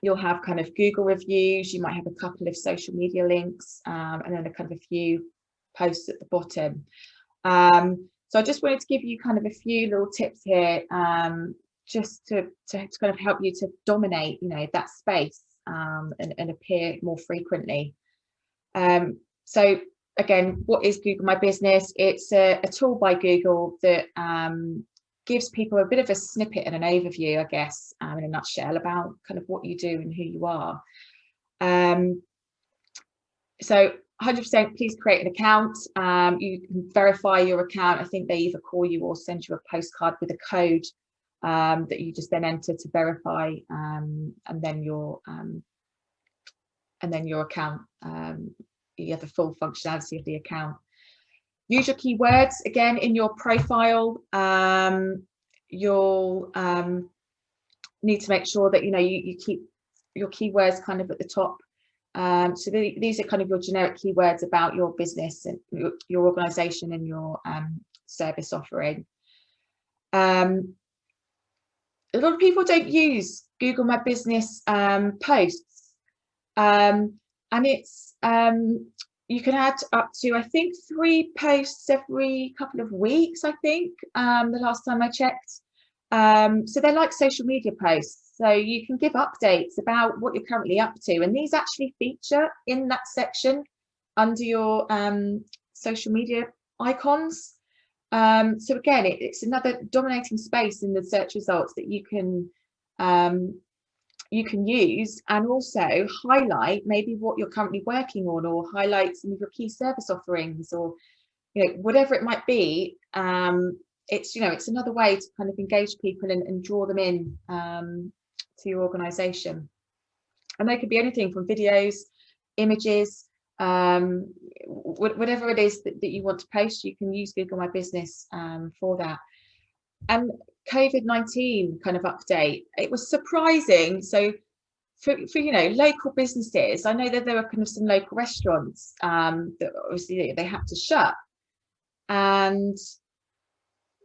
You'll have kind of Google reviews. You might have a couple of social media links, and then a kind of a few posts at the bottom. So I just wanted to give you kind of a few little tips here, just to kind of help you to dominate, you know, that space and appear more frequently. So again, what is Google My Business? It's a tool by Google that gives people a bit of a snippet and an overview, I guess, in a nutshell, about kind of what you do and who you are. So 100% please create an account. You can verify your account. I think they either call you or send you a postcard with a code that you just then enter to verify, and then your account, you have the full functionality of the account. Use your keywords again in your profile. You'll need to make sure that you keep your keywords kind of at the top. So these are kind of your generic keywords about your business and your organization and your service offering. A lot of people don't use Google My Business posts, and it's you can add up to, I think, 3 posts every couple of weeks, I think, the last time I checked. So they're like social media posts. So you can give updates about what you're currently up to. And these actually feature in that section under your social media icons. So again, it's another dominating space in the search results that you can use, and also highlight maybe what you're currently working on, or highlight some of your key service offerings, or whatever it might be. It's another way to kind of engage people and draw them in to your organization. And they could be anything from videos, images, whatever it is that you want to post. You can use Google My Business for that. And COVID-19 kind of update, it was surprising. So for local businesses, I know that there were kind of some local restaurants that obviously they had to shut, and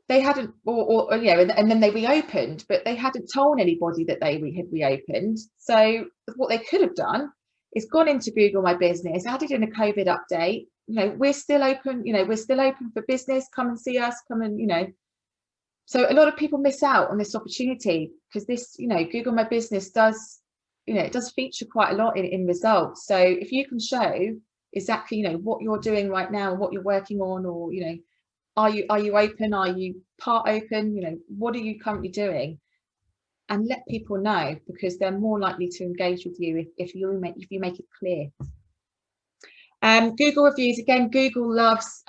they hadn't, and then they reopened, but they hadn't told anybody that they had reopened. So what they could have done is gone into Google My Business, added in a COVID update. We're still open. We're still open for business. Come and see us. Come and So a lot of people miss out on this opportunity, because this, Google My Business does, it does feature quite a lot in results. So if you can show exactly, what you're doing right now and what you're working on, or, are you open? Are you part open? What are you currently doing? And let people know, because they're more likely to engage with you if you make it clear. Google reviews, again, Google loves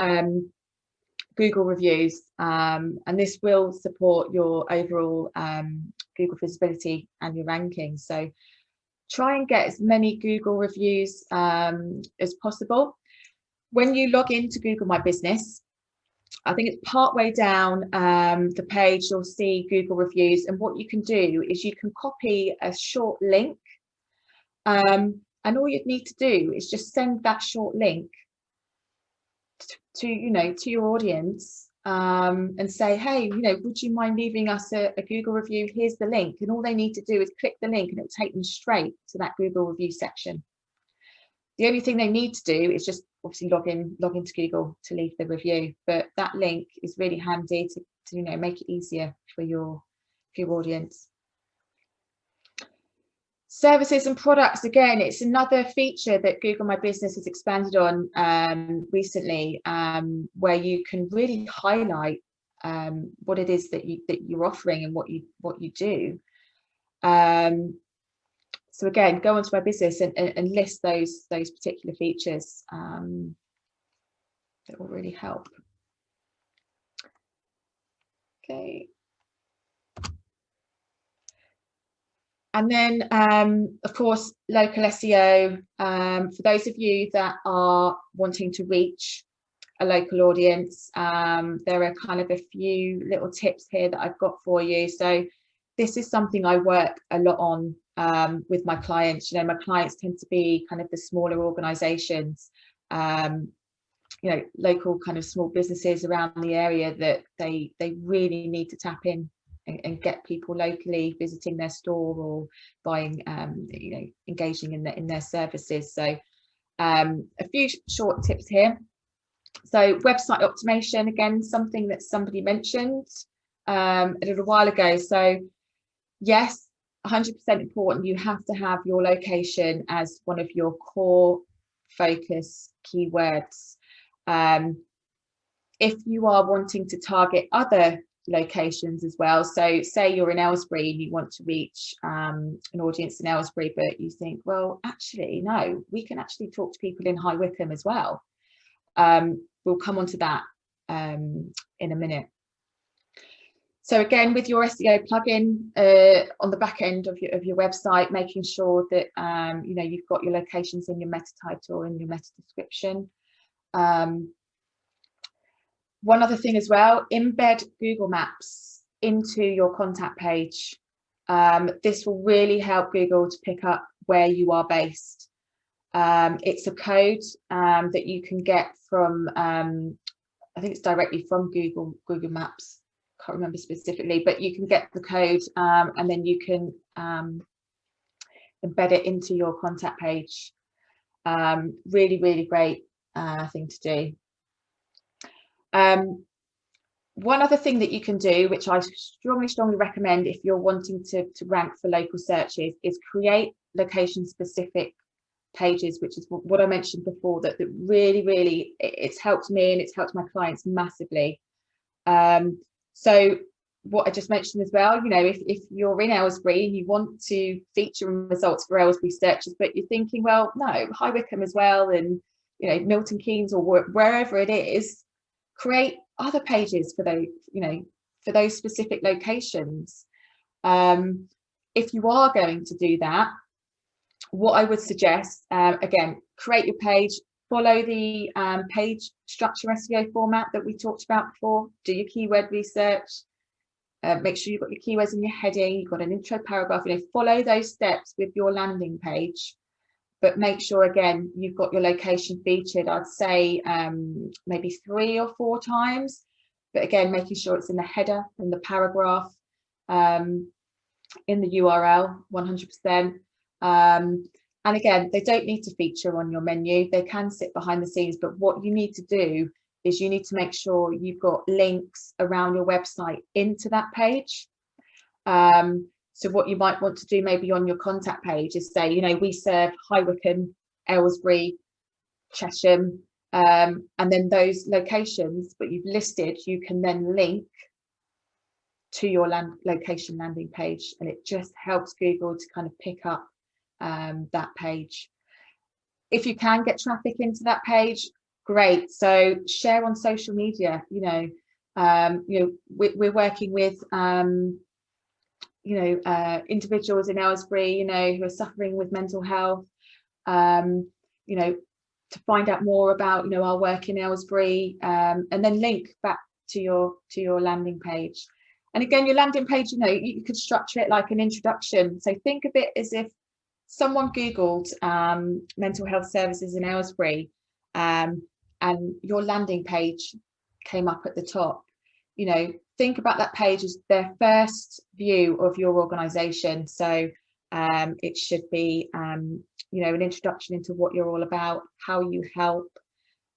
Google reviews, and this will support your overall Google visibility and your rankings. So try and get as many Google reviews as possible. When you log into Google My Business, I think it's partway down the page, you'll see Google reviews, and what you can do is you can copy a short link, and all you'd need to do is just send that short link to your audience, and say, hey, would you mind leaving us a Google review? Here's the link. And all they need to do is click the link, and it'll take them straight to that Google review section. The only thing they need to do is just obviously log into Google to leave the review, but that link is really handy to you know, make it easier for your audience. Services and products, again, it's another feature that Google My Business has expanded on recently, where you can really highlight what it is that you're offering and what you do. So again, go onto My Business and list those particular features that will really help. Okay. And then, of course, local SEO. For those of you that are wanting to reach a local audience, there are kind of a few little tips here that I've got for you. So this is something I work a lot on with my clients. You know, my clients tend to be kind of the smaller organizations, you know, local kind of small businesses around the area that they really need to tap in and get people locally visiting their store or buying, you know, engaging in their services. So a few short tips here. So website optimization, again, something that somebody mentioned a little while ago. So yes, 100% important. You have to have your location as one of your core focus keywords. If you are wanting to target other locations as well, so say you're in Aylesbury and you want to reach an audience in Aylesbury, but you think, well, actually no, we can actually talk to people in High Wycombe as well. We'll come on to that in a minute. So again, with your SEO plugin on the back end of your website, making sure that you know, you've got your locations in your meta title and your meta description. One other thing as well, embed Google Maps into your contact page. This will really help Google to pick up where you are based. It's a code that you can get from, I think it's directly from Google Maps. Can't remember specifically, but you can get the code and then you can embed it into your contact page. Really, really great thing to do. One other thing that you can do, which I strongly recommend if you're wanting to rank for local searches, is create location specific pages, which is what I mentioned before, that really it's helped me and it's helped my clients massively. So what I just mentioned as well, you know, if you're in Aylesbury and you want to feature results for Aylesbury searches, but you're thinking, well, no, High Wycombe as well, and you know, Milton Keynes or wherever it is, create other pages for those, you know, for those specific locations. If you are going to do that, what I would suggest, again, create your page, follow the page structure SEO format that we talked about before, do your keyword research, make sure you've got your keywords in your heading, you've got an intro paragraph, you know, follow those steps with your landing page, but make sure, again, you've got your location featured, I'd say maybe 3 or 4 times, but again, making sure it's in the header, in the paragraph, in the URL, 100%. And again, they don't need to feature on your menu, they can sit behind the scenes, but what you need to do is you need to make sure you've got links around your website into that page. So what you might want to do maybe on your contact page is say, you know, we serve High Wycombe, Aylesbury, Chesham, and then those locations, but you've listed, you can then link to your location landing page, and it just helps Google to kind of pick up that page. If you can get traffic into that page, great. So share on social media. You know, we're working with you know, individuals in Aylesbury, you know, who are suffering with mental health. You know, to find out more about, you know, our work in Aylesbury, and then link back to your landing page. And again, your landing page, you know, you could structure it like an introduction. So think of it as if someone Googled mental health services in Aylesbury, and your landing page came up at the top. You know, think about that page as their first view of your organisation. So It should be, you know, an introduction into what you're all about, how you help,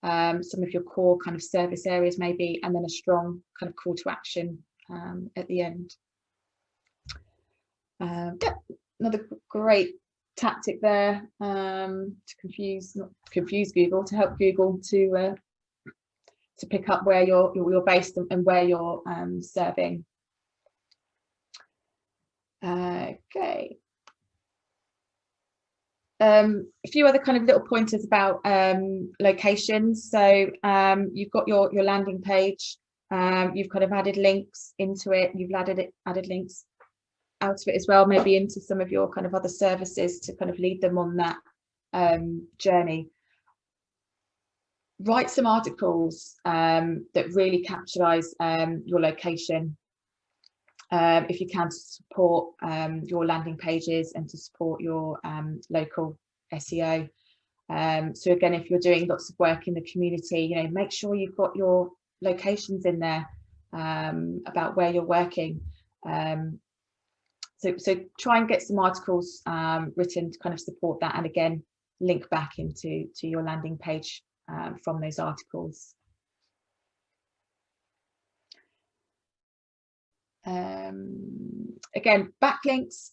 some of your core kind of service areas maybe, and then a strong kind of call to action at the end. Yeah, another great tactic there, to not confuse Google, to help Google to pick up where you're based and where you're serving. Okay. A few other kind of little pointers about locations. So you've got your landing page, you've kind of added links into it, you've added links out of it as well, maybe into some of your kind of other services to kind of lead them on that journey. Write some articles that really capitalize your location, if you can, to support your landing pages and to support your local SEO. So again, if you're doing lots of work in the community, you know, make sure you've got your locations in there about where you're working. So try and get some articles written to kind of support that, and again, link back to your landing page from those articles. Again, backlinks,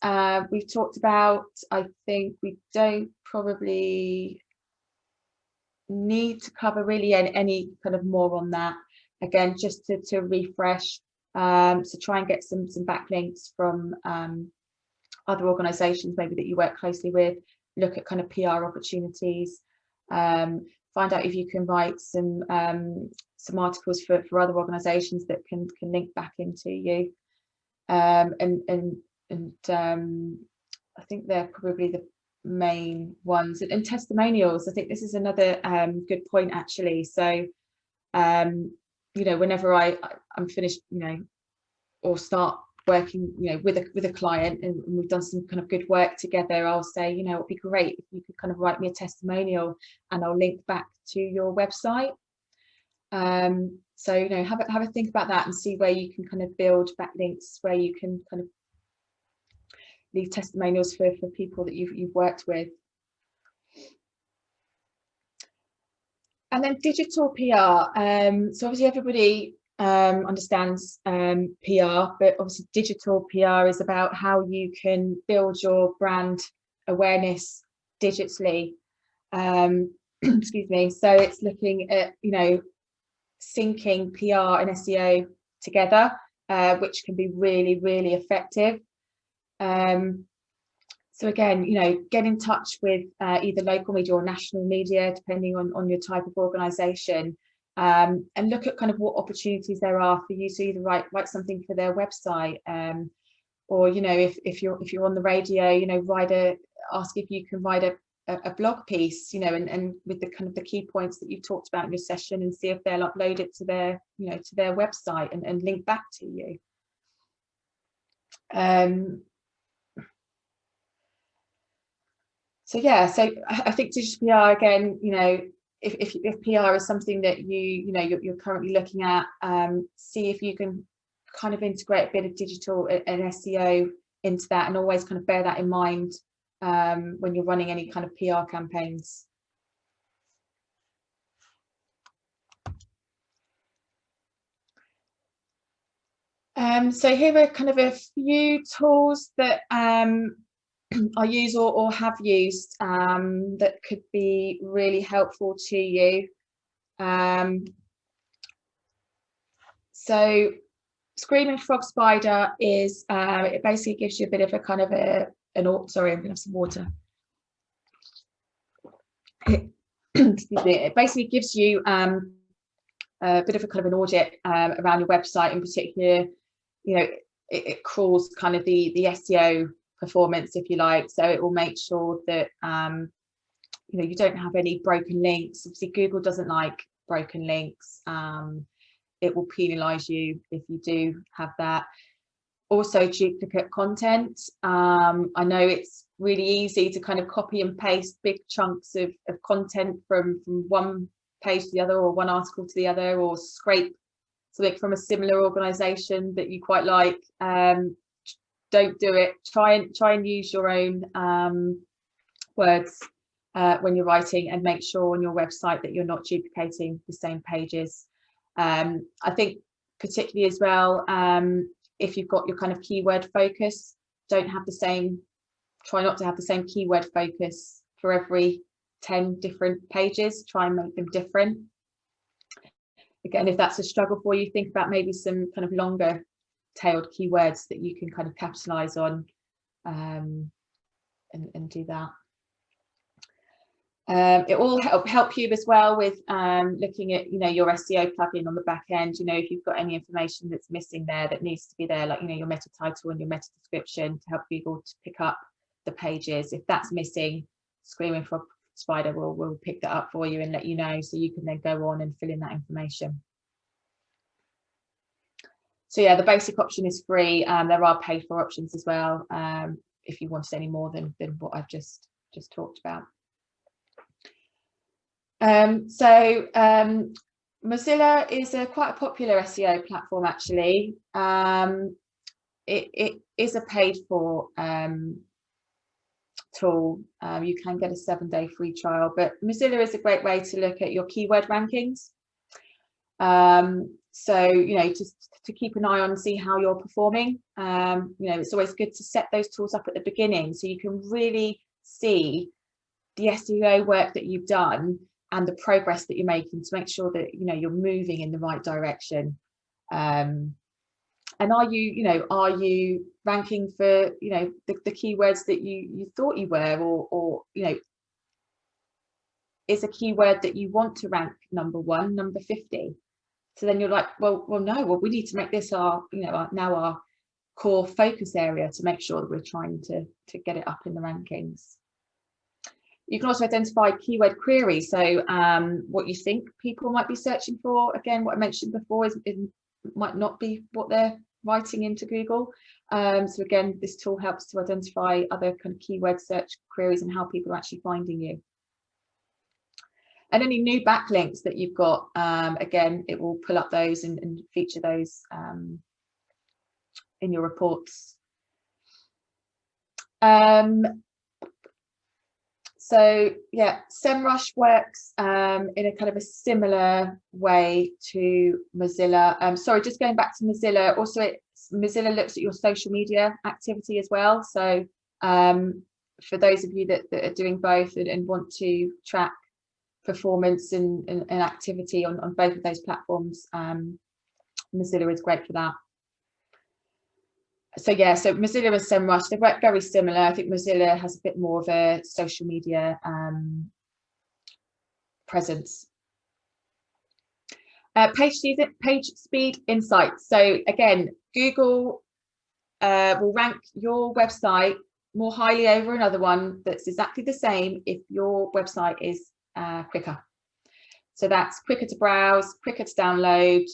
we've talked about. I think we don't probably need to cover really any kind of more on that. Again, just to refresh, so try and get some backlinks from other organisations maybe that you work closely with. Look at kind of PR opportunities. Find out if you can write some articles for other organisations that can link back into you. And I think they're probably the main ones. And testimonials, I think this is another good point actually. So you know, whenever I'm finished, you know, or start working, you know, with a client and we've done some kind of good work together, I'll say, you know, it'd be great if you could kind of write me a testimonial and I'll link back to your website. So, you know, have a think about that and see where you can kind of build backlinks, where you can kind of leave testimonials for people that you've worked with. And then digital PR. So obviously everybody understands PR, but obviously digital PR is about how you can build your brand awareness digitally. Excuse me. So it's looking at, you know, syncing PR and SEO together, which can be really, really effective. So again, you know, get in touch with either local media or national media, depending on your type of organisation, and look at kind of what opportunities there are for you to either write something for their website, or, you know, if you're on the radio, you know, ask if you can write a blog piece, you know, and with the kind of the key points that you've talked about in your session, and see if they'll upload it to their, you know, to their website and link back to you. So yeah, so I think digital PR, again, you know, if PR is something that you're currently looking at, see if you can kind of integrate a bit of digital and SEO into that, and always kind of bear that in mind when you're running any kind of PR campaigns. So here are kind of a few tools that I use or have used that could be really helpful to you. So Screaming Frog Spider is, it basically gives you a bit of a kind of sorry, I'm gonna have some water. Excuse me. It basically gives you a bit of a kind of an audit around your website in particular. You know, it crawls kind of the SEO performance, if you like, so it will make sure that you know, you don't have any broken links. Obviously Google doesn't like broken links. It will penalize you if you do have that. Also duplicate content. I know it's really easy to kind of copy and paste big chunks of content from one page to the other, or one article to the other, or scrape something from a similar organization that you quite like. don't do it. Try and use your own words when you're writing, and make sure on your website that you're not duplicating the same pages. I think particularly as well, if you've got your kind of keyword focus, try not to have the same keyword focus for every 10 different pages. Try and make them different. Again, if that's a struggle for you, think about maybe some kind of longer tailed keywords that you can kind of capitalize on, and do that. It will help you as well with looking at, your SEO plugin on the back end. If you've got any information that's missing there that needs to be there, like your meta title and your meta description, to help Google to pick up the pages. If that's missing, Screaming Frog Spider will pick that up for you and let you know, so you can then go on and fill in that information. So yeah, the basic option is free. There are paid for options as well, if you wanted any more than what I've just talked about. Mozilla is quite a popular SEO platform, actually. It is a paid for tool. You can get a 7-day free trial, but Mozilla is a great way to look at your keyword rankings. Just to keep an eye on and see how you're performing. It's always good to set those tools up at the beginning, so you can really see the SEO work that you've done and the progress that you're making, to make sure that you're moving in the right direction. And are you ranking for the keywords that you thought you were, or is a keyword that you want to rank number 1, number 50? So then you're like, well, we need to make this our core focus area, to make sure that we're trying to get it up in the rankings. You can also identify keyword queries. So what you think people might be searching for. Again, what I mentioned before might not be what they're writing into Google. So again, this tool helps to identify other kind of keyword search queries and how people are actually finding you. And any new backlinks that you've got, again, it will pull up those and feature those in your reports. So yeah, SEMrush works in a kind of a similar way to Mozilla. Sorry, just going back to Mozilla. Also, Mozilla looks at your social media activity as well. So for those of you that are doing both and want to track performance and activity on both of those platforms, Mozilla is great for that. So yeah, so Mozilla and SEMrush, they work very similar. I think Mozilla has a bit more of a social media presence. Page speed insights. So again, Google will rank your website more highly over another one that's exactly the same if your website is quicker. So that's quicker to browse, quicker to download.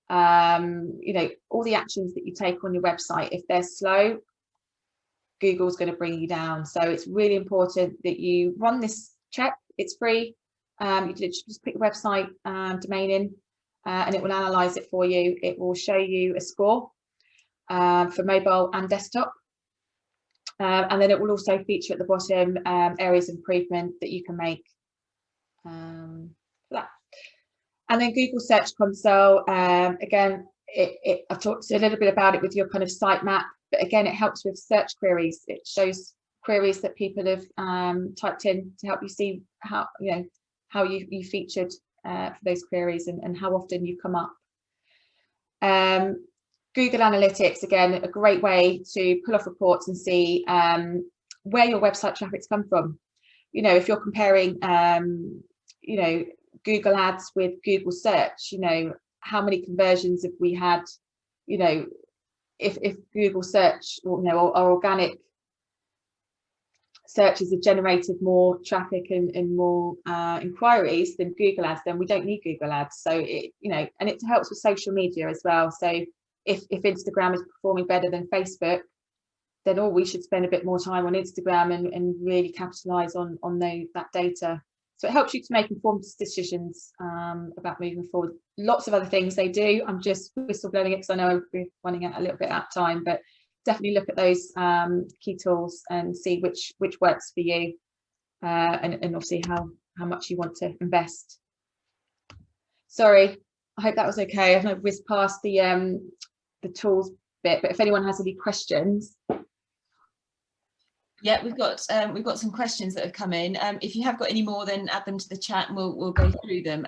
All the actions that you take on your website, if they're slow, Google's going to bring you down. So it's really important that you run this check. It's free. You just put your website domain in, and it will analyze it for you. It will show you a score for mobile and desktop, and then it will also feature at the bottom areas of improvement that you can make for that. And then Google Search Console, again, I've talked a little bit about it with your kind of sitemap, but again, it helps with search queries. It shows queries that people have typed in to help you see how you featured for those queries and how often you come up. Google Analytics, again, a great way to pull off reports and see where your website traffic's come from. If you're comparing, Google Ads with Google Search, how many conversions have we had, if Google Search or our organic searches have generated more traffic and more inquiries than Google Ads, then we don't need Google Ads. So and it helps with social media as well. So if Instagram is performing better than Facebook, then we should spend a bit more time on Instagram and really capitalize on that data. So it helps you to make informed decisions about moving forward. Lots of other things they do. I'm just whistleblowing it because I know we're running out a little bit out of time, but definitely look at those key tools and see which works for you, and obviously how much you want to invest. Sorry, I hope that was okay. I've whizzed past the tools bit, but if anyone has any questions. Yeah, we've got some questions that have come in. If you have got any more, then add them to the chat and we'll go through them.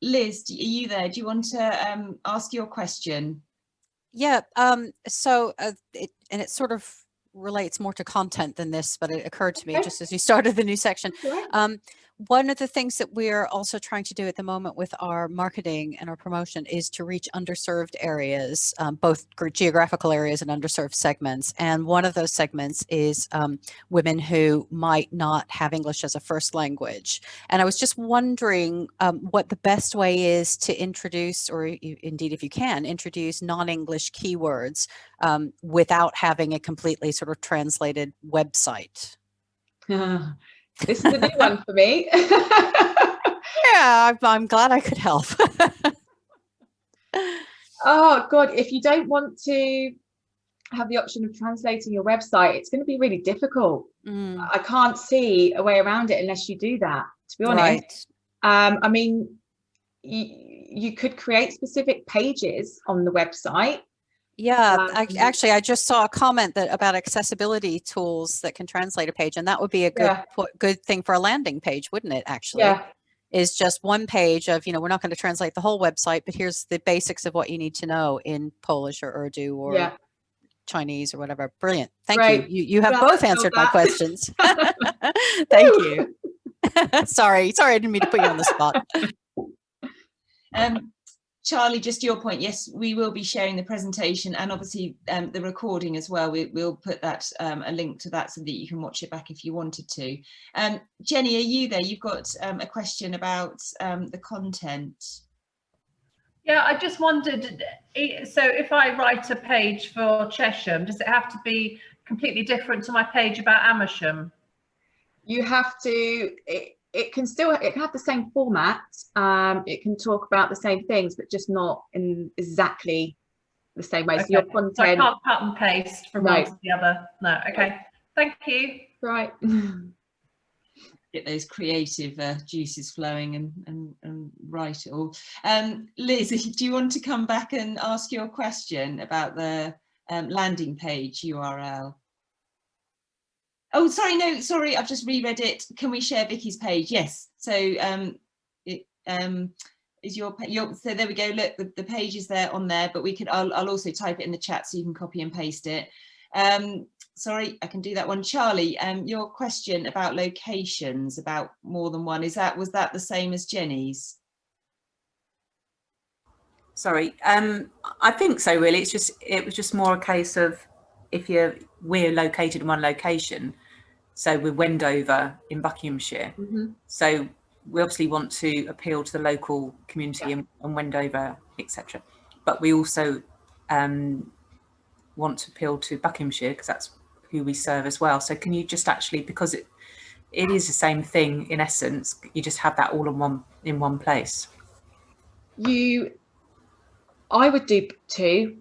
Liz, are you there? Do you want to ask your question? Yeah, so it sort of relates more to content than this, but it occurred to me just as you started the new section. One of the things that we're also trying to do at the moment with our marketing and our promotion is to reach underserved areas, both geographical areas and underserved segments. And one of those segments is women who might not have English as a first language. And I was just wondering what the best way is to introduce, or indeed if you can, introduce non-English keywords without having a completely sort of translated website. This is a new one for me. Yeah, I'm glad I could help. Oh God, if you don't want to have the option of translating your website, it's going to be really difficult. I can't see a way around it unless you do that, to be honest. Right. I mean, you could create specific pages on the website. Yeah, actually, I just saw a comment about accessibility tools that can translate a page, and that would be a good thing for a landing page, wouldn't it? Actually, is just one page of, we're not going to translate the whole website, but here's the basics of what you need to know in Polish or Urdu or Chinese or whatever. Brilliant. Thank you. You have both answered my questions. Thank you. Sorry, I didn't mean to put you on the spot. Charlie, just your point. Yes, we will be sharing the presentation and obviously the recording as well. We'll put that a link to that so that you can watch it back if you wanted to. Jenny, are you there? You've got a question about the content. Yeah, I just wondered, so if I write a page for Chesham, does it have to be completely different to my page about Amersham? You have to, it can have the same format. It can talk about the same things, but just not in exactly the same way. Okay. So your content. So I can't cut and paste from one to the other. No. Okay. Thank you. Right. Get those creative juices flowing and write it all. Liz, do you want to come back and ask your question about the landing page URL? Oh, sorry, no, sorry, I've just reread it. Can we share Vicky's page? Yes. So it is your so there we go. Look, the page is there on there, but I'll also type it in the chat so you can copy and paste it. Sorry, I can do that one. Charlie, your question about locations, about more than one, was that the same as Jenny's? Sorry, I think so. Really, it was just more a case of we're located in one location. So we're Wendover in Buckinghamshire. So we obviously want to appeal to the local community in Wendover, etc. But we also want to appeal to Buckinghamshire because that's who we serve as well. So can you just actually, because it is the same thing in essence, you just have that all in one place? I would do two,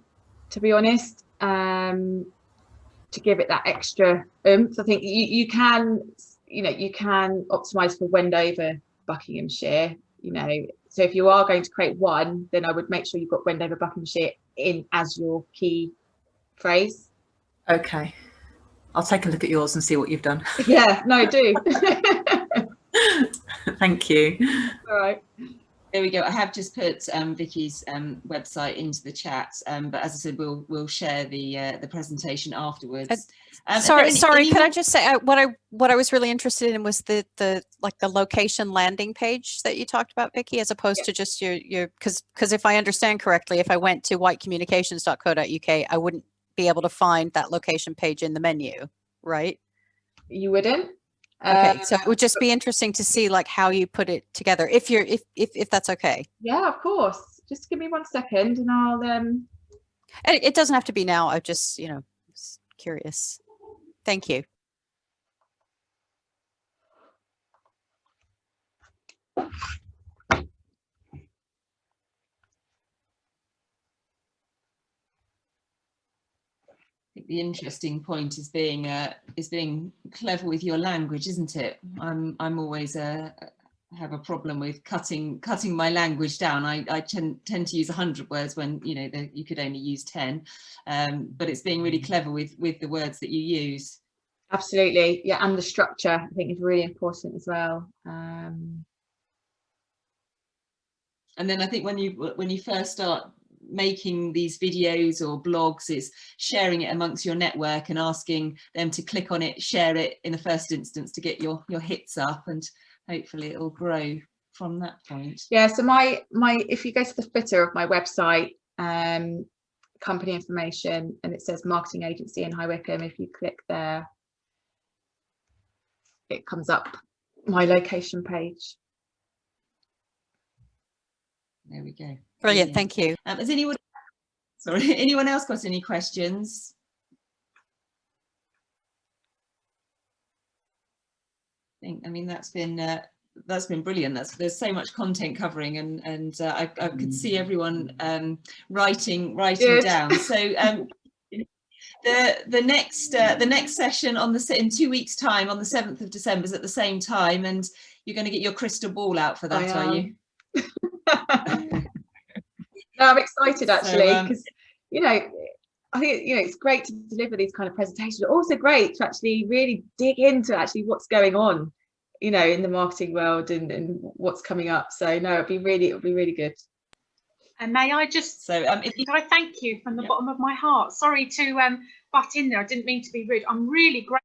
to be honest. To give it that extra oomph. I think you can optimize for Wendover, Buckinghamshire, so if you are going to create one, then I would make sure you've got Wendover, Buckinghamshire in as your key phrase. Okay, I'll take a look at yours and see what you've done. Yeah, no, do. Thank you. All right. There we go. I have just put Vicky's website into the chat, but as I said, we'll share the presentation afterwards. Sorry. Can I just say what I was really interested in was the location landing page that you talked about, Vicky, as opposed to just your because if I understand correctly, if I went to whitecommunications.co.uk, I wouldn't be able to find that location page in the menu, right? You wouldn't. Okay, so it would just be interesting to see how you put it together, if that's okay. Yeah, of course. Just give me 1 second and I'll And it doesn't have to be now. I'm just curious. Thank you. think the interesting point is being clever with your language, isn't it? I'm always have a problem with cutting my language down. I tend to use 100 words when, you know, you could only use 10, but it's being really clever with the words that you use. Absolutely, yeah, and the structure I think is really important as well. And then I think when you first start making these videos or blogs, is sharing it amongst your network and asking them to click on it, share it in the first instance to get your hits up, and hopefully it will grow from that point. Yeah, so my if you go to the footer of my website, company information, and it says marketing agency in High Wycombe, if you click there it comes up my location page. There we go. Brilliant. Thank you. Has anyone else got any questions? I mean, that's been brilliant. There's so much content covering, and I could see everyone writing down. So the next session in 2 weeks' time, on the 7th of December, is at the same time, and you're going to get your crystal ball out for that, are you? No, I'm excited actually, because you know, I think, you know, it's great to deliver these kind of presentations, but also great to actually really dig into actually what's going on, you know, in the marketing world and what's coming up. So no, it'll be really good. And may I just I thank you from the bottom of my heart. Sorry to butt in there. I didn't mean to be rude. I'm really grateful